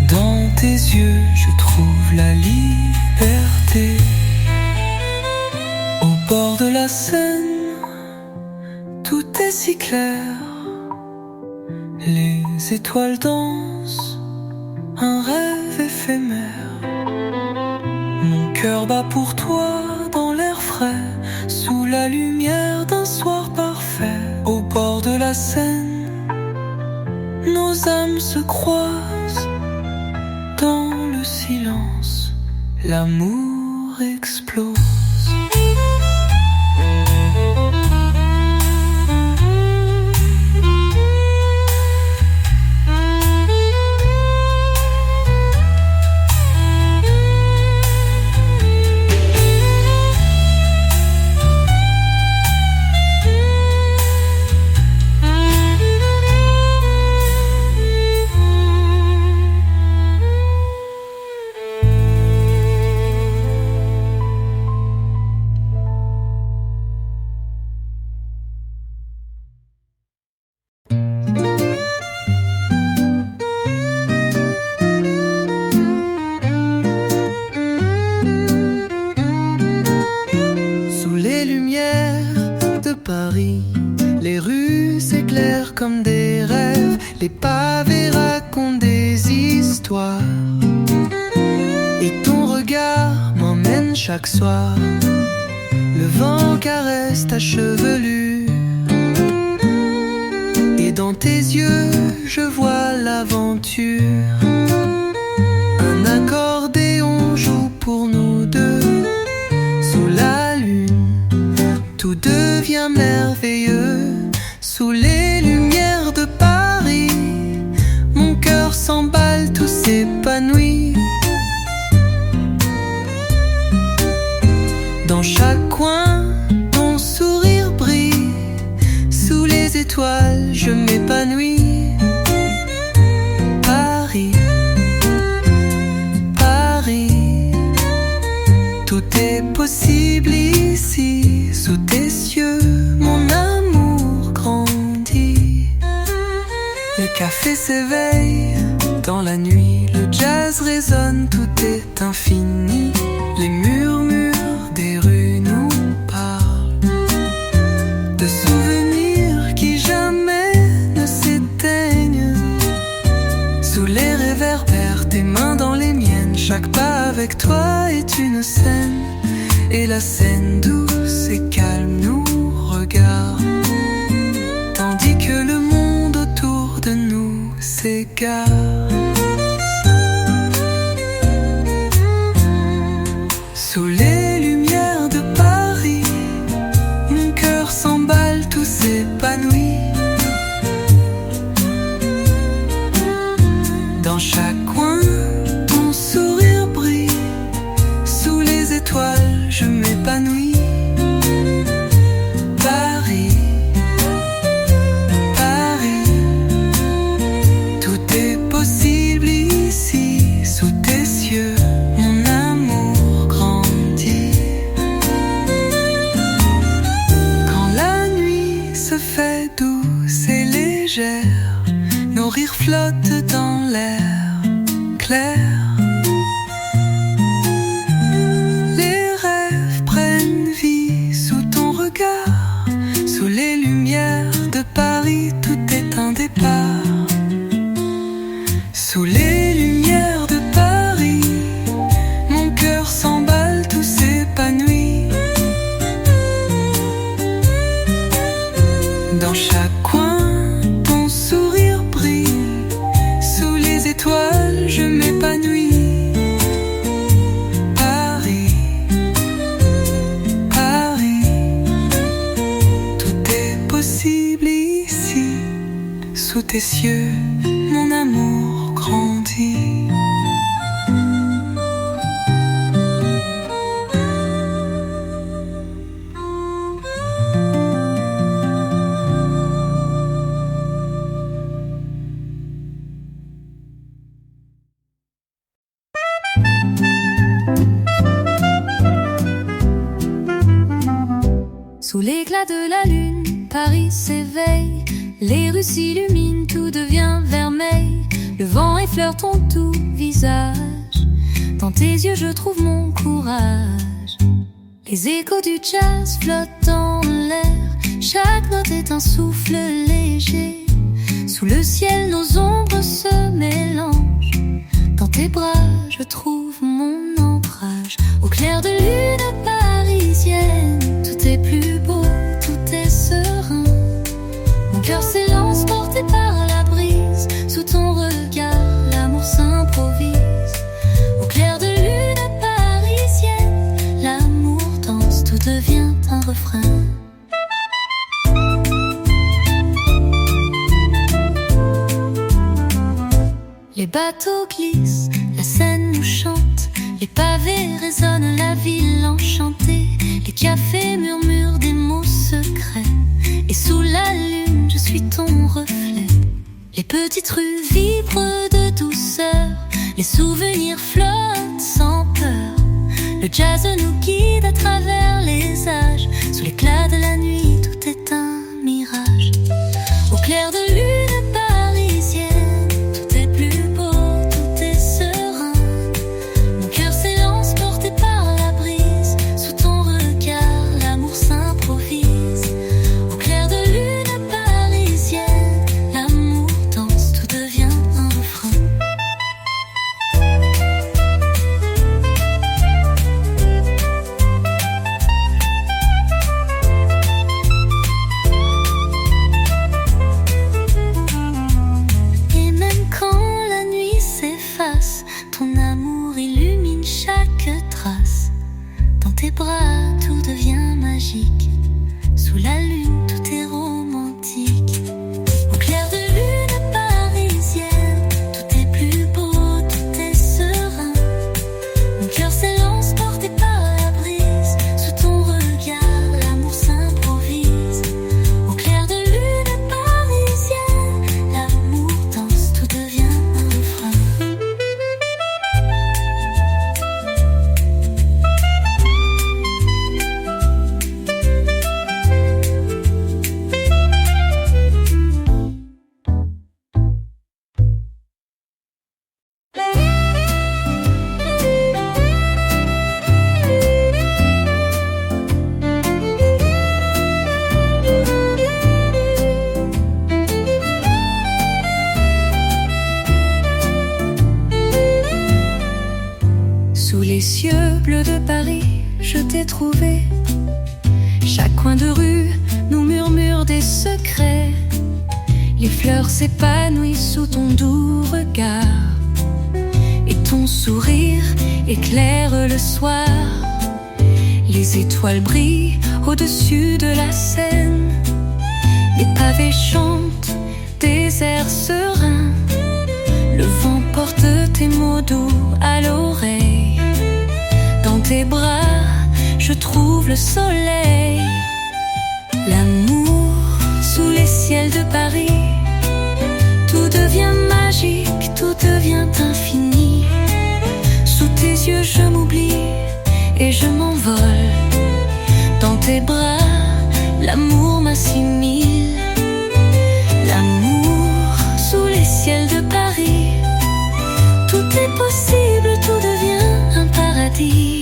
Dans tes yeux, je trouve la liberté. Au bord de la Seine, tout est si clair. Les étoiles dansent, un rêve éphémère. Mon cœur bat pour toi dans l'air frais, sous la lumière d'un soir parfait. Au bord de la Seine, nos âmes se croisent. Dans le silence, l'amour explose. Les rues s'éclairent comme des rêves, les pavés racontent des histoires. Et ton regard m'emmène chaque soir, le vent caresse ta chevelure. Et dans tes yeux, je vois l'aventure. Un accordéon joue pour nous deux, sous la lune, tout devient merveilleux. Sous les lumières de Paris, mon cœur s'emballe, tout s'épanouit. Dans chaque coin, ton sourire brille. Sous les étoiles, je m'épanouis. Paris, Paris, tout est possible ici. Sous tes cieux, mon amour grandit. Le café s'éveille dans la nuit, le jazz résonne, tout est infini. Les murmures des rues nous parlent de souvenirs qui jamais ne s'éteignent. Sous les réverbères, tes mains dans les miennes, chaque pas avec toi est une scène. Et la scène douce et calme nous regarde, tandis que le monde autour de nous s'égare. Sous les lumières de Paris, mon cœur s'emballe, tout s'épanouit. Dans chaque coin, ton sourire brille. Sous les étoiles, je m'épanouis. Paris, Paris, tout est possible ici. Sous tes cieux, mon amour grandit. Quand la nuit se fait douce et légère, nos rires flottent dans l'air clair. Les rêves prennent vie sous ton regard. Sous les lumières de Paris, tout est un départ. Sous les lumières de Paris, mon cœur s'emballe, tout s'épanouit. Dans chaque coin, ton sourire brille. Sous les étoiles, je m'épanouis. Paris, Paris, tout est possible ici. Sous tes cieux, mon amour grandit. Sous l'éclat de la lune, Paris s'éveille. Les rues s'illuminent, tout devient vermeil. Le vent effleure ton tout visage. Dans tes yeux je trouve mon courage. Les échos du jazz flottent en l'air. Chaque note est un souffle léger. Sous le ciel nos ombres se mélangent. Dans tes bras je trouve mon ancrage. Au clair de lune parisienne, tout est plus beau, tout est serein. Mon cœur s'élance porté par la brise. Sous ton regard l'amour s'improvise. Au clair de lune parisienne, l'amour danse, tout devient un refrain. Les bateaux glissent, la Seine nous chante. Les pavés résonnent, la ville enchantée. Les cafés murmurent des mots secrets. Et sous la lune, je suis ton reflet. Les petites rues vibrent de douceur. Les souvenirs flottent sans peur. Le jazz nous guide à travers les âges. Sous l'éclat de la nuit, tout est un mirage. Au clair de lune parisienne, tout est plus beau, tout est serein. Mon cœur s'élance porté par la brise. Sous ton regard, l'amour s'improvise. Au clair de lune parisienne, l'amour danse, tout devient un refrain. je t'ai trouvé. Chaque coin de rue nous murmure des secrets. Les fleurs s'épanouissent sous ton doux regard, et ton sourire éclaire le soir. Les étoiles brillent au-dessus de la Seine. Les pavés chantent des airs sereins. Le vent porte tes mots doux à l'oreille. Dans tes bras, je trouve le soleil. L'amour sous les ciels de Paris. Tout devient magique, tout devient infini. Sous tes yeux je m'oublie et je m'envole. Dans tes bras, l'amour m'assimile. L'amour sous les ciels de Paris. Tout est possible, tout devient un paradis.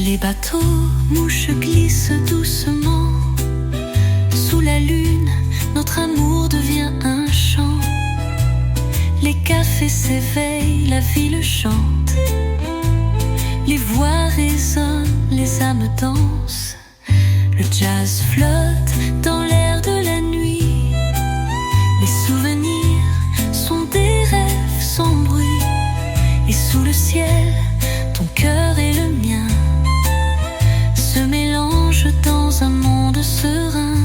Les bateaux mouches glissent doucement. Sous la lune, notre amour devient un chant. Les cafés s'éveillent, la ville chante. Les voix résonnent, les âmes dansent. Le jazz flotte dans l'air de la nuit. Les souvenirs sont des rêves sans bruit. Et sous le ciel, ton cœur et le mien se mélangent dans un monde serein.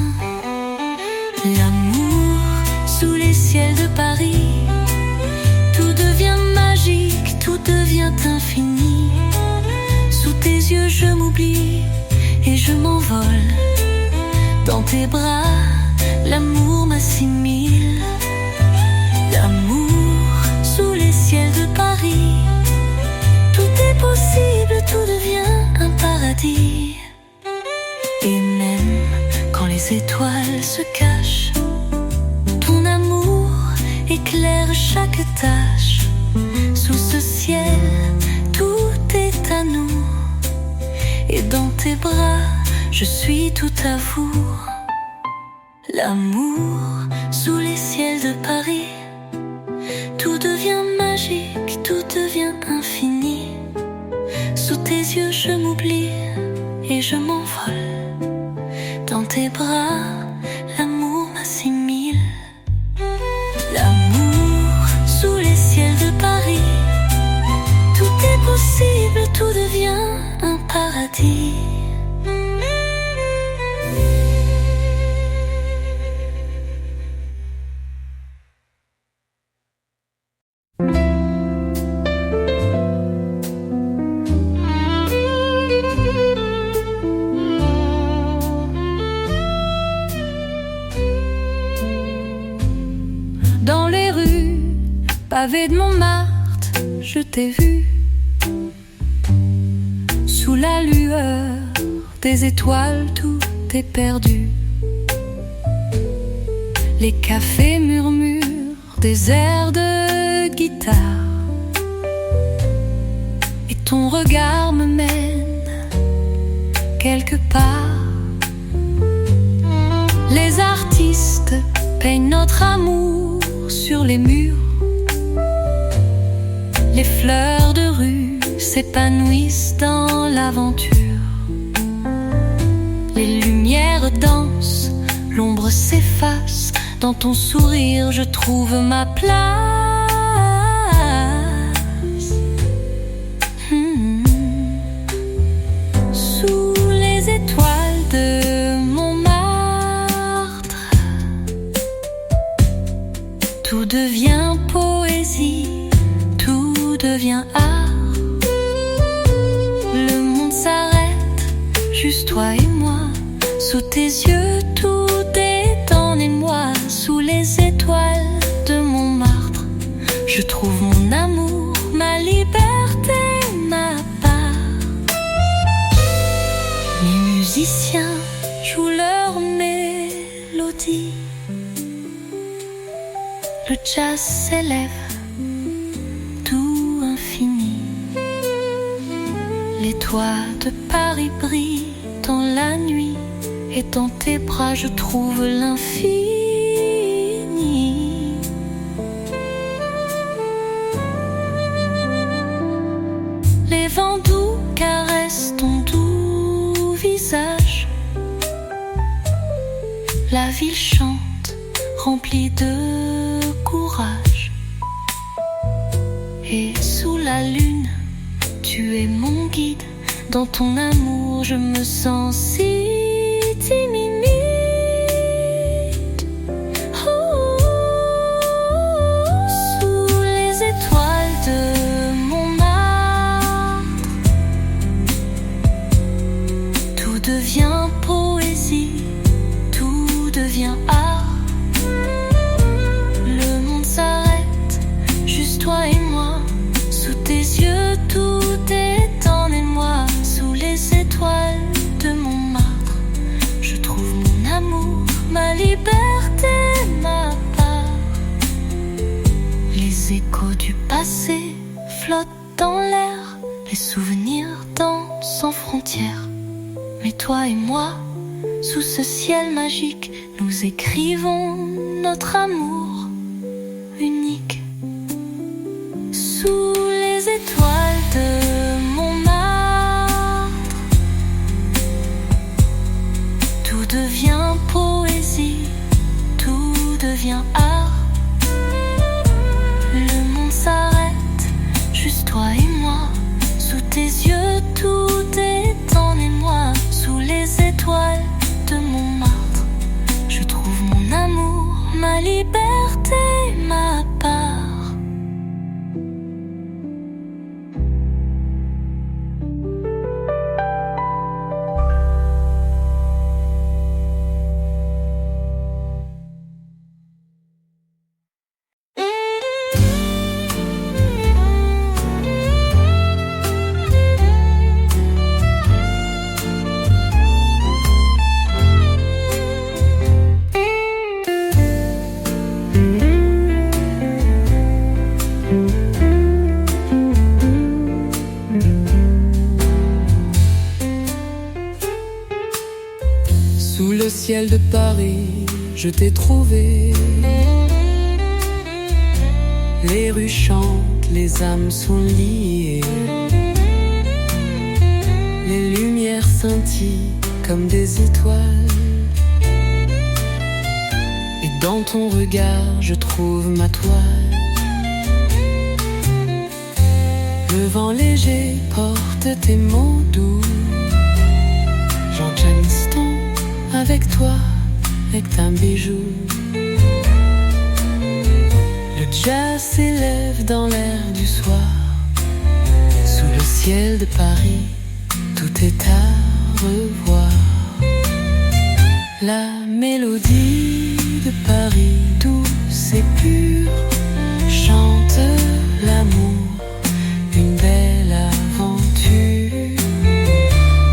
L'amour sous les ciels de Paris. Tout devient magique, tout devient infini. Sous tes yeux je m'oublie et je m'envole. Dans tes bras, l'amour m'assimile. L'amour sous les ciels de Paris. Tout est possible, tout devient un paradis. Et même quand les étoiles se cachent, ton amour éclaire chaque tâche. Sous ce ciel, tout est à nous. Et dans tes bras, je suis tout à vous. L'amour sous les ciels de Paris. Tout devient magique, tout devient infini. Sous tes yeux je m'oublie et je m'envole. Dans tes bras, l'amour m'assimile. L'amour sous les ciels de Paris. Tout est possible, tout devient un paradis. Dans les rues pavées de Montmartre, je t'ai vu. Sous la lueur des étoiles, tout est perdu. Les cafés murmurent des airs de guitare. Et ton regard me mène quelque part. Les artistes peignent notre amour sur les murs. Les fleurs de rue s'épanouissent dans l'aventure. Les lumières dansent, l'ombre s'efface. Dans ton sourire, je trouve ma place. Sous les étoiles de Montmartre, tout devient poésie, tout devient art. Le monde s'arrête, juste toi et moi. Sous tes yeux, tout est en émoi. Sous les étoiles de Montmartre, je trouve mon amour, ma liberté, ma part. Les musiciens jouent leur mélodie. Le jazz s'élève, tout infini. Les toits de Paris brillent dans la nuit, et dans tes bras je trouve l'infini. Les vents doux caressent ton doux visage. La ville chante, remplie de courage. Et sous la lune, tu es mon guide. Dans ton amour, je me sens si timide. Oh, sous les étoiles de Montmartre, tout devient poésie, tout devient art. Le monde s'arrête, juste toi et moi. Sous tes yeux, tout est en émoi. Sous les étoiles de Montmartre, je trouve mon amour, ma liberté, ma part. Les échos du passé flottent dans l'air, les souvenirs dansent sans frontières. Mais toi et moi, sous ce ciel magique, nous écrivons notre amour unique. Sous les étoiles de Montmartre, tout devient poésie, tout devient art. Le monde s'arrête, juste toi et moi. Sous tes yeux, tout est en émoi. Sous les étoiles de Montmartre, je trouve mon amour, ma liberté, ma part. Sous le ciel de Paris, je t'ai trouvé. Les rues chantent, les âmes sont liées. Les lumières scintillent comme des étoiles. Et dans ton regard, je trouve ma toile. Le vent léger porte tes mots doux. J'enchaîne l'instant avec toi, est un bijou. Le jazz s'élève dans l'air du soir. Sous le ciel de Paris, tout est à revoir. La mélodie de Paris, douce et pure, chante l'amour, une belle aventure.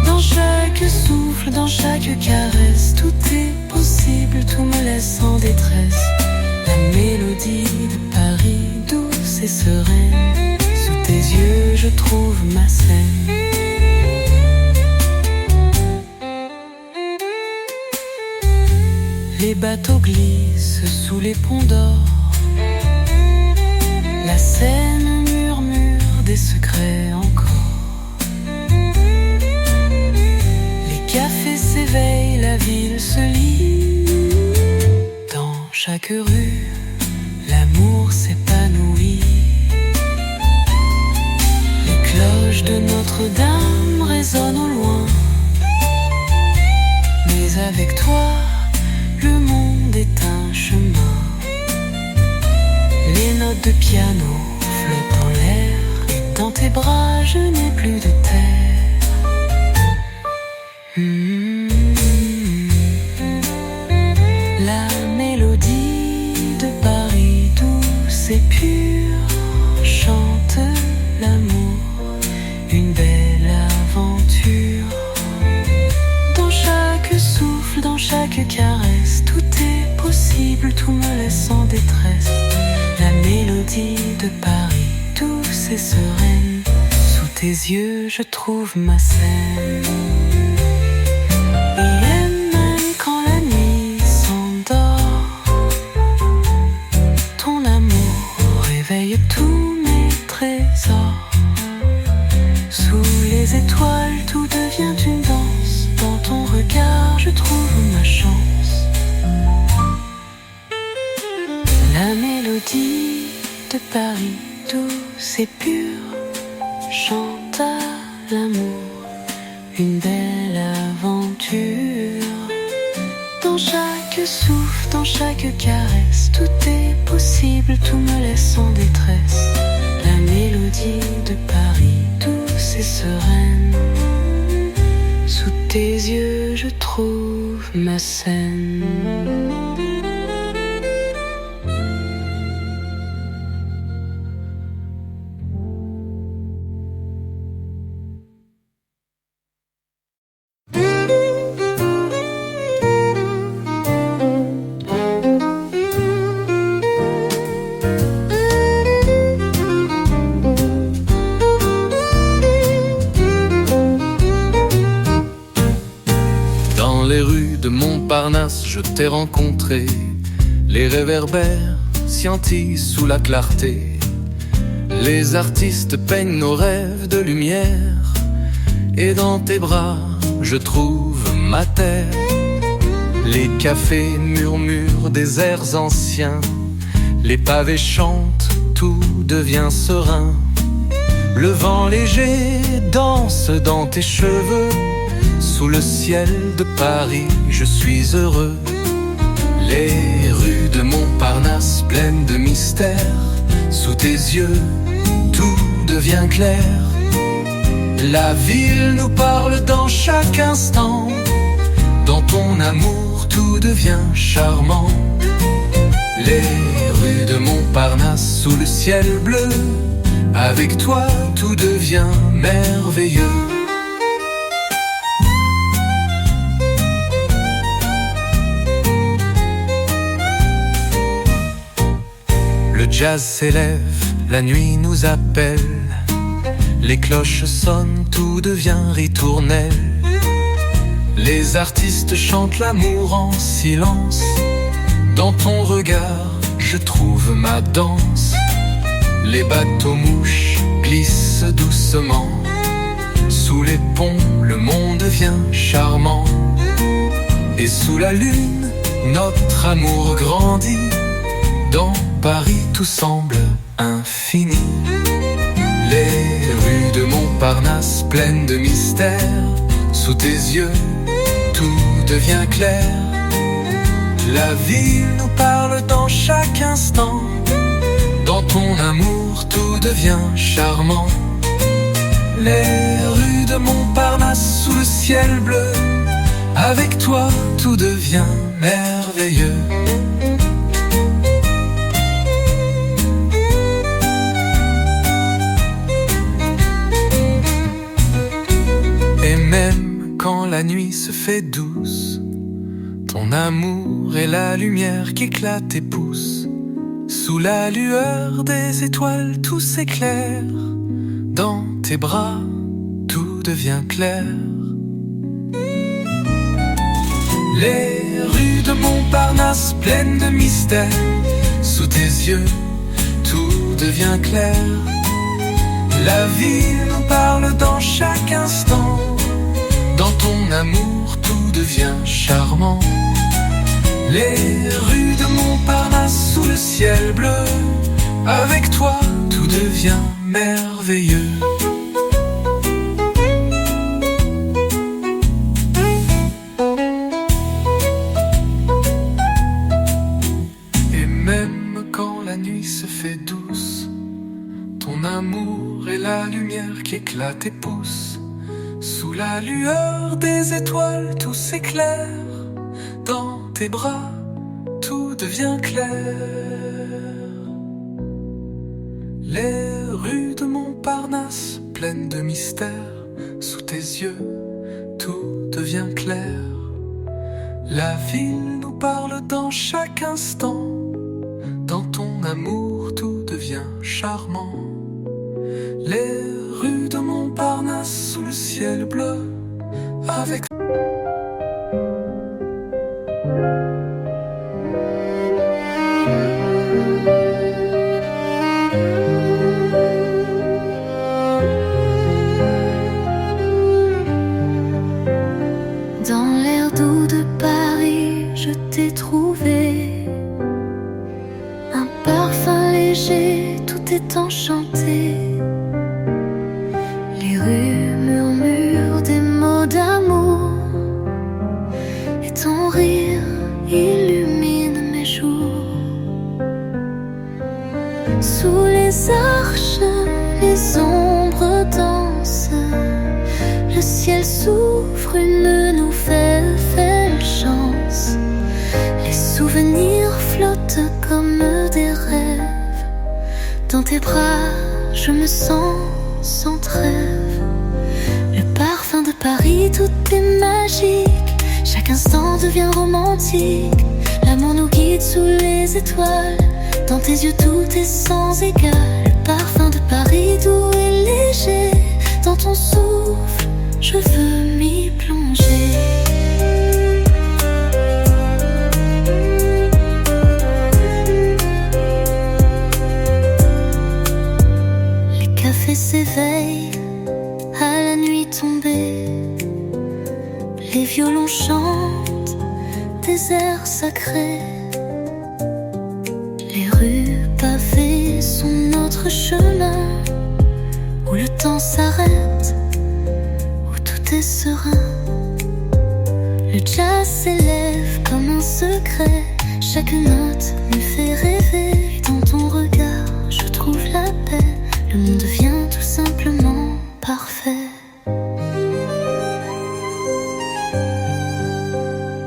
Dans chaque souffle, dans chaque caresse, tout est possible, tout me laisse en détresse. La mélodie de Paris, douce et sereine, sous tes yeux je trouve ma scène. Les bateaux glissent sous les ponts d'or. La Seine murmure des secrets encore. Les cafés s'éveillent, la ville se lit. Dans chaque rue, l'amour s'épanouit. Les cloches de Notre-Dame résonnent au loin. Mais avec toi, le monde est un chemin. Les notes de piano flottent dans l'air, et dans tes bras je n'ai plus de terre. La mélodie de Paris, douce et pure, chante l'amour, une belle aventure. Dans chaque souffle, dans chaque caresse, tout est possible, tout me laisse en détresse. La mélodie de Paris, douce et sereine, sous tes yeux je trouve ma scène. Et même quand la nuit s'endort, ton amour réveille tous mes trésors. Sous les étoiles tout devient une danse. Dans ton regard je trouve ma chance. La mélodie de Paris douce et pure chante à l'amour une belle aventure. Dans chaque souffle, dans chaque caresse, tout est possible, tout me laisse en détresse. La mélodie de Paris douce et sereine. Sous tes yeux je trouve ma scène. Montparnasse, je t'ai rencontré. Les réverbères scintillent sous la clarté. Les artistes peignent nos rêves de lumière. Et dans tes bras, je trouve ma terre. Les cafés murmurent des airs anciens. Les pavés chantent, tout devient serein. Le vent léger danse dans tes cheveux. Sous le ciel de Paris, je suis heureux. Les rues de Montparnasse pleines de mystères. Sous tes yeux, tout devient clair. La ville nous parle dans chaque instant. Dans ton amour, tout devient charmant. Les rues de Montparnasse sous le ciel bleu. Avec toi, tout devient merveilleux. Le jazz s'élève, la nuit nous appelle. Les cloches sonnent, tout devient ritournel. Les artistes chantent l'amour en silence. Dans ton regard, je trouve ma danse. Les bateaux mouches glissent doucement. Sous les ponts, le monde devient charmant. Et sous la lune, notre amour grandit. Dans Paris, tout semble infini. Les rues de Montparnasse pleines de mystères. Sous tes yeux, tout devient clair. La ville nous parle dans chaque instant. Dans ton amour, tout devient charmant. Les rues de Montparnasse sous le ciel bleu. Avec toi, tout devient merveilleux. Et même quand la nuit se fait douce, ton amour est la lumière qui éclate et pousse. Sous la lueur des étoiles, tout s'éclaire. Dans tes bras, tout devient clair. Les rues de Montparnasse pleines de mystères. Sous tes yeux, tout devient clair. La vie nous parle dans chaque instant. Dans ton amour, tout devient charmant. Les rues de Montparnasse sous le ciel bleu. Avec toi, tout devient merveilleux. Et même quand la nuit se fait douce, ton amour est la lumière qui éclate et pousse. Sous la lueur des étoiles, tout s'éclaire. Dans tes bras, tout devient clair. Les rues de Montparnasse pleines de mystères. Sous tes yeux, tout devient clair. La ville nous parle dans chaque instant. Dans ton amour, tout devient charmant. Les rues de Montparnasse ciel bleu avec dans l'air doux de Paris, je t'ai trouvé. Un parfum léger, tout est enchanté. Les rues murmurent des mots d'amour, et ton rire illumine mes jours. Sous les arches, les ombres dansent. Le ciel s'ouvre, une nouvelle chance. Les souvenirs flottent comme des rêves. Dans tes bras, je me sens sans trêve. Le parfum de Paris, tout est magique. Chaque instant devient romantique. L'amour nous guide sous les étoiles. Dans tes yeux, tout est sans égal. Le parfum de Paris, doux et léger. Dans ton souffle, je veux m'y plonger. Les cafés s'éveillent à la nuit tombée. Les violons chantent des airs sacrés. Les rues pavées sont notre chemin, où le temps s'arrête, c'est serein. Le jazz s'élève comme un secret. Chaque note me fait rêver. Dans ton regard, je trouve la paix. Le monde devient tout simplement parfait.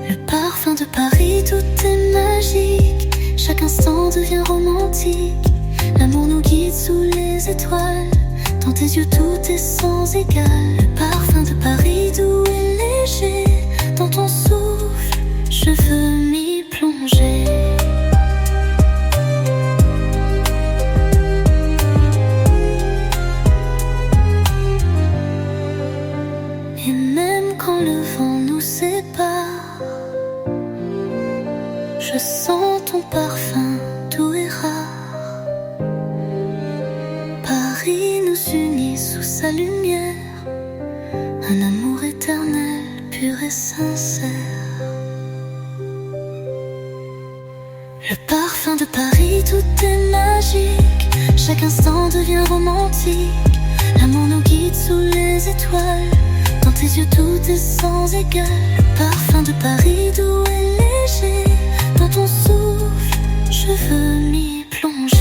Le parfum de Paris, tout est magique. Chaque instant devient romantique. L'amour nous guide sous les étoiles. Dans tes yeux, tout est sans égal. Le parfum de Paris, doux et léger. Dans ton souffle, je veux m'y plonger. Et même quand le vent nous sépare, je sens ton parfum doux et rare. Paris nous unit sous sa lumière, un amour éternel, pur et sincère. Le parfum de Paris, tout est magique. Chaque instant devient romantique. L'amour nous guide sous les étoiles. Dans tes yeux, tout est sans égal. Le parfum de Paris, doux et léger. Dans ton souffle, je veux m'y plonger.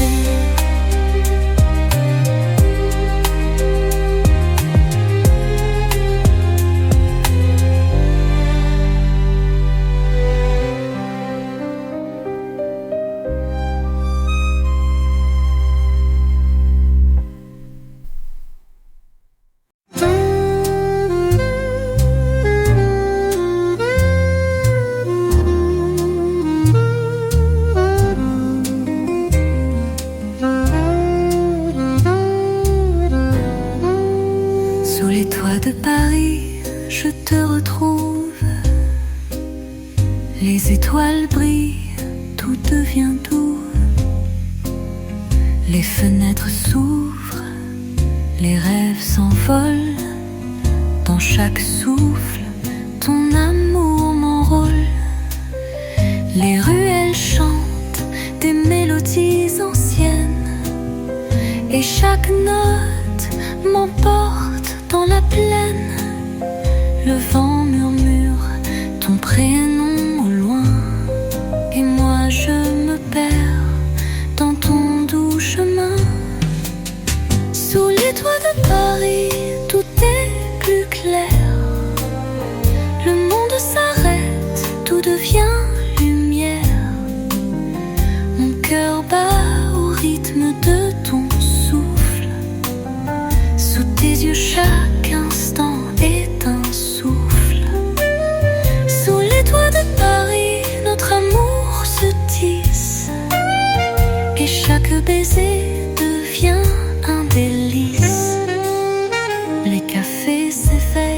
Sous les toits de Paris, je te retrouve. Les étoiles brillent, tout devient doux. Les fenêtres s'ouvrent, les rêves s'envolent. Dans chaque souffle, ton amour m'enrôle. Les ruelles chantent des mélodies anciennes, et chaque note m'emporte dans la plaine. Le vent murmure ton prénom au loin, et moi je me perds dans ton doux chemin. Sous les toits de Paris, tout est plus clair. Le monde s'arrête, tout devient lumière. Mon cœur bat au rythme de ton souffle. Sous tes yeux, chaque instant est un souffle. Sous les toits de Paris, notre amour se tisse, et chaque baiser devient un délice. Les cafés s'éveillent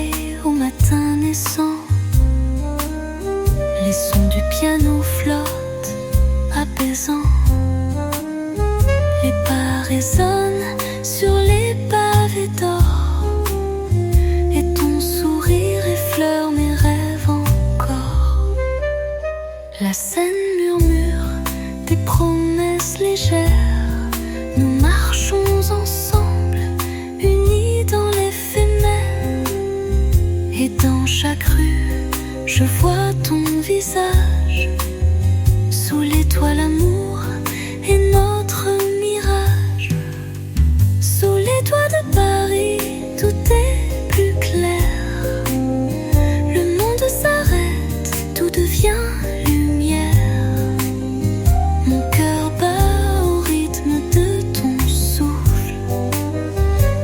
Et dans chaque rue, je vois ton visage. Sous les toits, l'amour est notre mirage. Sous les toits de Paris, tout est plus clair. Le monde s'arrête, tout devient lumière. Mon cœur bat au rythme de ton souffle.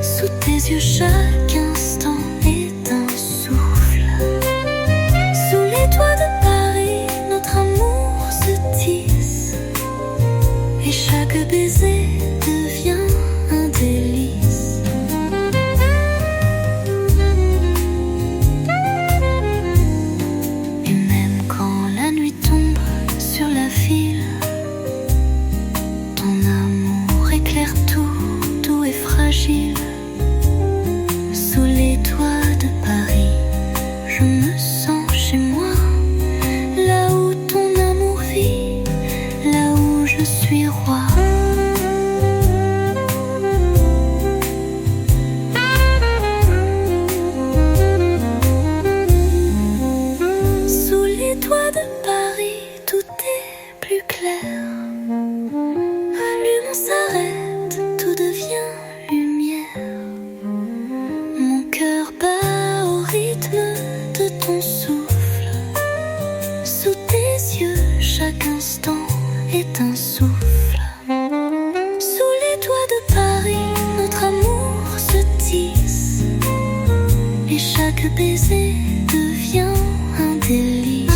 Sous tes yeux, chaque instant est un souffle. Sous les toits de Paris, notre amour se tisse. Et chaque baiser devient un délice. Et même quand la nuit tombe sur la ville, ton amour éclaire tout, tout est fragile. Sous les toits de Paris, je me sens chez moi. Là où ton amour vit, là où je suis roi. Sous les toits de Paris, tout est plus clair. L'humain s'arrête, tout devient lumière. Mon cœur bat au rythme de ton souffle. Sous tes yeux, chaque instant est un souffle. Sous les toits de Paris, notre amour se tisse. Et chaque baiser devient un délice.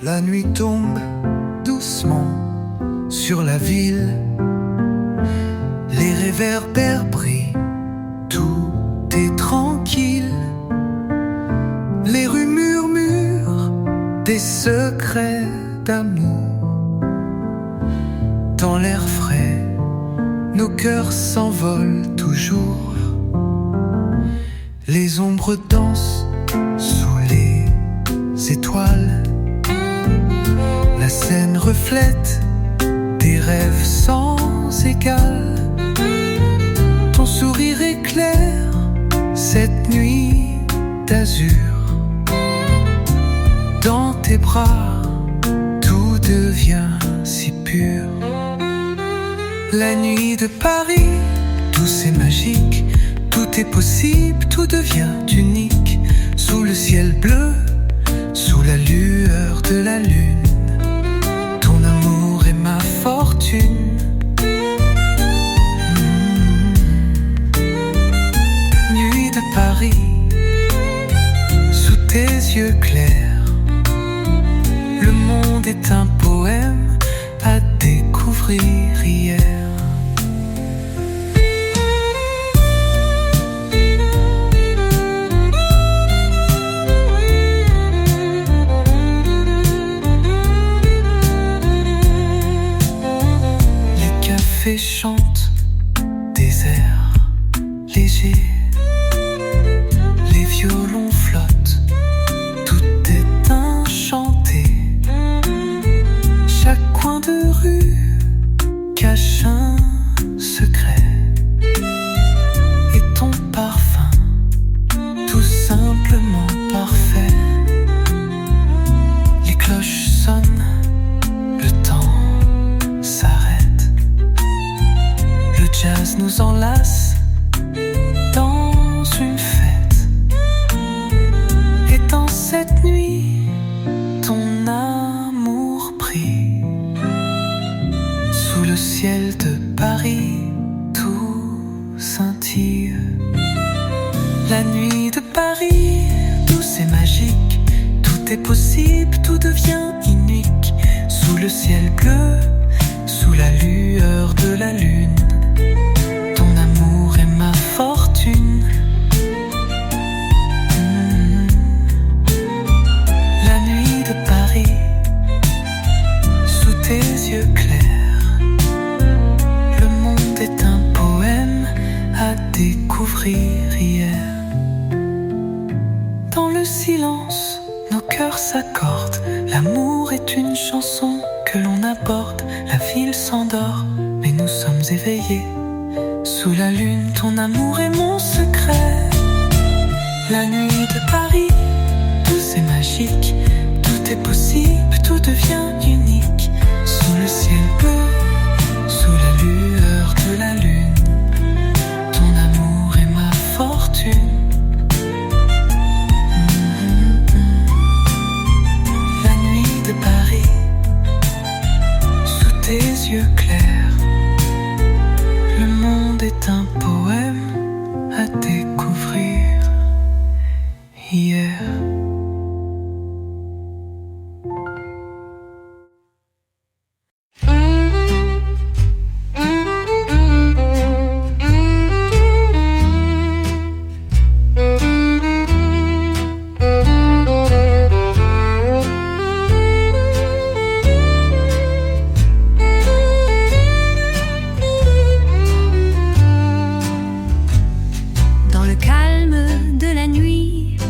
La nuit tombe doucement sur la ville. Les réverbères brillent, tout est tranquille. Les rues murmurent des secrets d'amour. Dans l'air frais, nos cœurs s'envolent toujours. Les ombres dansent sous les étoiles. La scène reflète des rêves sans égal. Ton sourire éclaire cette nuit d'azur. Dans tes bras, tout devient si pur. La nuit de Paris, douce et magique. Tout est possible, tout devient unique. Sous le ciel bleu, sous la lueur de la lune. Ton amour est ma fortune. Nuit de Paris, sous tes yeux clairs, le monde est un poème à découvrir hier. Les chantent des airs légers, les violons flottent, tout est enchanté. Chaque coin de rue cache un secret. Et ton parfum, tout simplement parfait. Les cloches sonnent, le temps s'arrête. Le jazz nous enlace dans une fête. Et dans cette nuit, ton amour brille. Sous le ciel de Paris, tout scintille. La nuit de Paris, douce et magique. Tout est possible, tout devient unique. Sous le ciel bleu, sous la lueur de la lune. Ton amour est ma fortune. La nuit de Paris, sous tes yeux clairs, s'accordent. L'amour est une chanson que l'on aborde. La ville s'endort, mais nous sommes éveillés. Sous la lune, ton amour est mon secret. La nuit de Paris, tout c'est magique. Tout est possible, tout devient unique. Sous le ciel bleu, sous la lueur de la lune, ton amour est ma fortune. La nuit de Paris, sous tes yeux clairs, le monde est un poème à découvrir. Hier.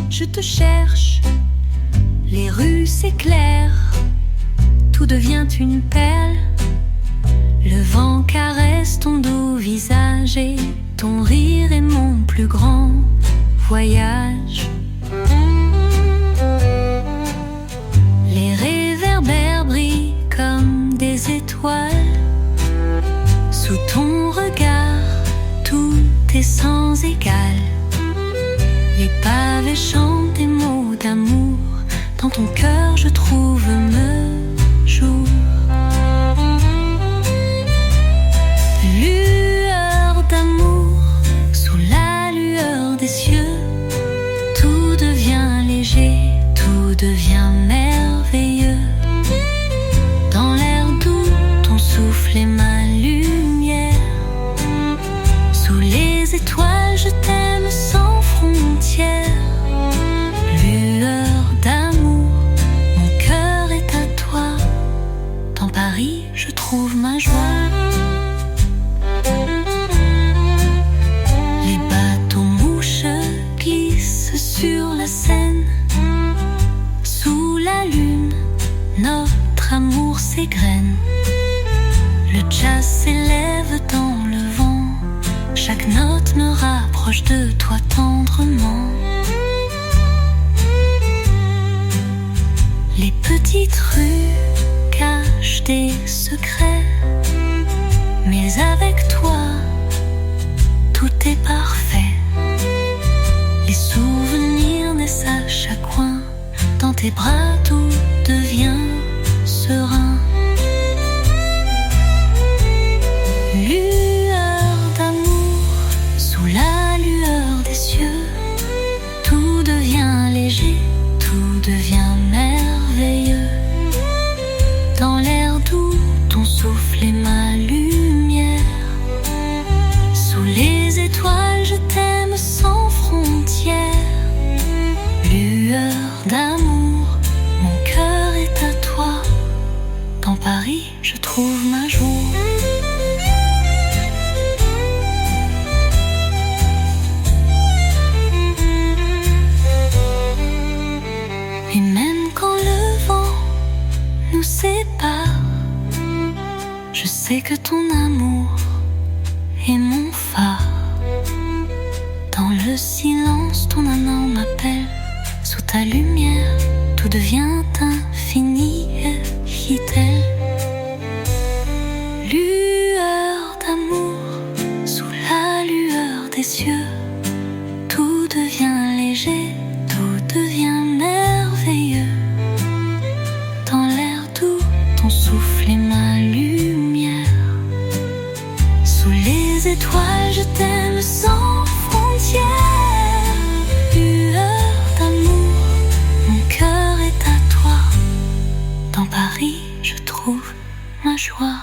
Je te cherche, les rues s'éclairent, tout devient une perle. Le vent caresse ton doux visage et ton rire est mon plus grand voyage. Les réverbères brillent comme des étoiles. Sous ton regard, tout est sans égal. Les pavés chantent des mots d'amour. Dans ton cœur je trouve me jour. Lueur d'amour, sous la lueur des cieux, tout devient léger, tout devient merveilleux. Dans l'air doux, ton souffle est ma lumière. Sous les étoiles je t'aime sans frontières. Lueur d'amour, mon cœur est à toi. Dans Paris, je trouve ma joie. Les bateaux mouches glissent sur la Seine. Sous la lune, notre amour s'égrène. Le jazz s'élève dans le vent. Chaque note me rapproche de toi tendrement. Les petites rues cachent des secrets, mais avec toi, tout est parfait. Les souvenirs naissent à chaque coin. Dans tes bras, tout devient serein. Lueur d'amour, sous la lueur des cieux, tout devient léger, tout devient merveilleux. Dans l'air doux, ton souffle est ma lumière. Sous les étoiles, je t'aime sans frontières. Lueur d'amour, mon cœur est à toi. Dans Paris, je trouve ma joie. Et même quand le vent nous sépare, je sais que ton amour est mon phare. Dans le silence, ton amant m'appelle. Sous ta lumière, tout devient infini, dit-elle. Lueur d'amour, sous la lueur des cieux, tout devient léger, tout devient merveilleux. Dans l'air doux, ton souffle est ma lumière. Sous les étoiles, je t'aime sans frontières. Lueur d'amour, mon cœur est à toi. Dans Paris, je trouve ma joie.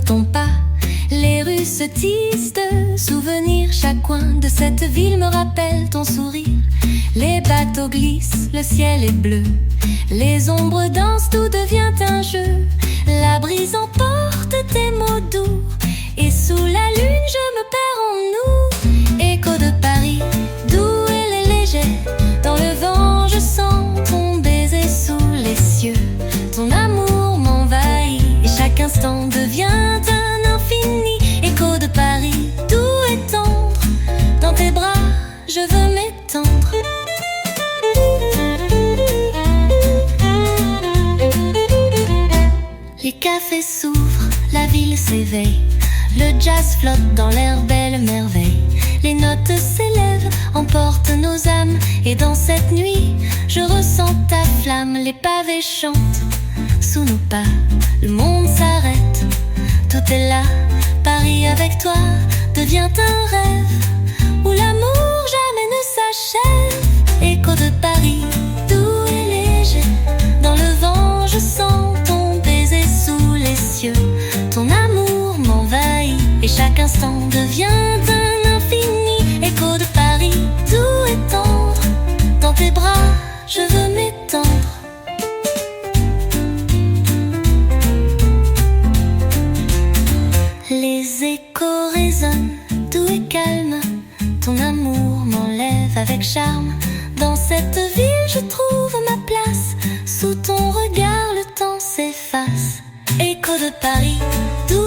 ton pas. Les rues se tissent de souvenirs. Chaque coin de cette ville me rappelle ton sourire. Les bateaux glissent, le ciel est bleu. Les ombres dansent, tout devient un jeu. La brise emporte tes mots doux. Et sous la lune je me perds en nous. Écho de Paris, doux et léger. Dans le vent je sens ton baiser sous les cieux. Ton amour m'envahit et chaque instant devient un infini. Écho de Paris, doux et tendre. Dans tes bras je veux m'étendre. Les cafés s'ouvrent, la ville s'éveille. Le jazz flotte dans l'air, belle merveille. Les notes s'élèvent, emportent nos âmes. Et dans cette nuit, je ressens ta flamme. Les pavés chantent sous nos pas. Le monde s'arrête, tout est là. Paris avec toi devient un rêve où l'amour jamais ne s'achève. Écho de Paris, doux et léger. Dans le vent, je sens ton baiser sous les cieux. Ton amour m'envahit et chaque instant devient un infini. Écho de Paris, doux et tendre. Dans tes bras, je veux m'étendre. Les échos résonnent, doux et calmes. Ton amour m'enlève avec charme. Dans cette ville, je trouve ma place. Sous ton regard, le temps s'efface. Écho de Paris, doux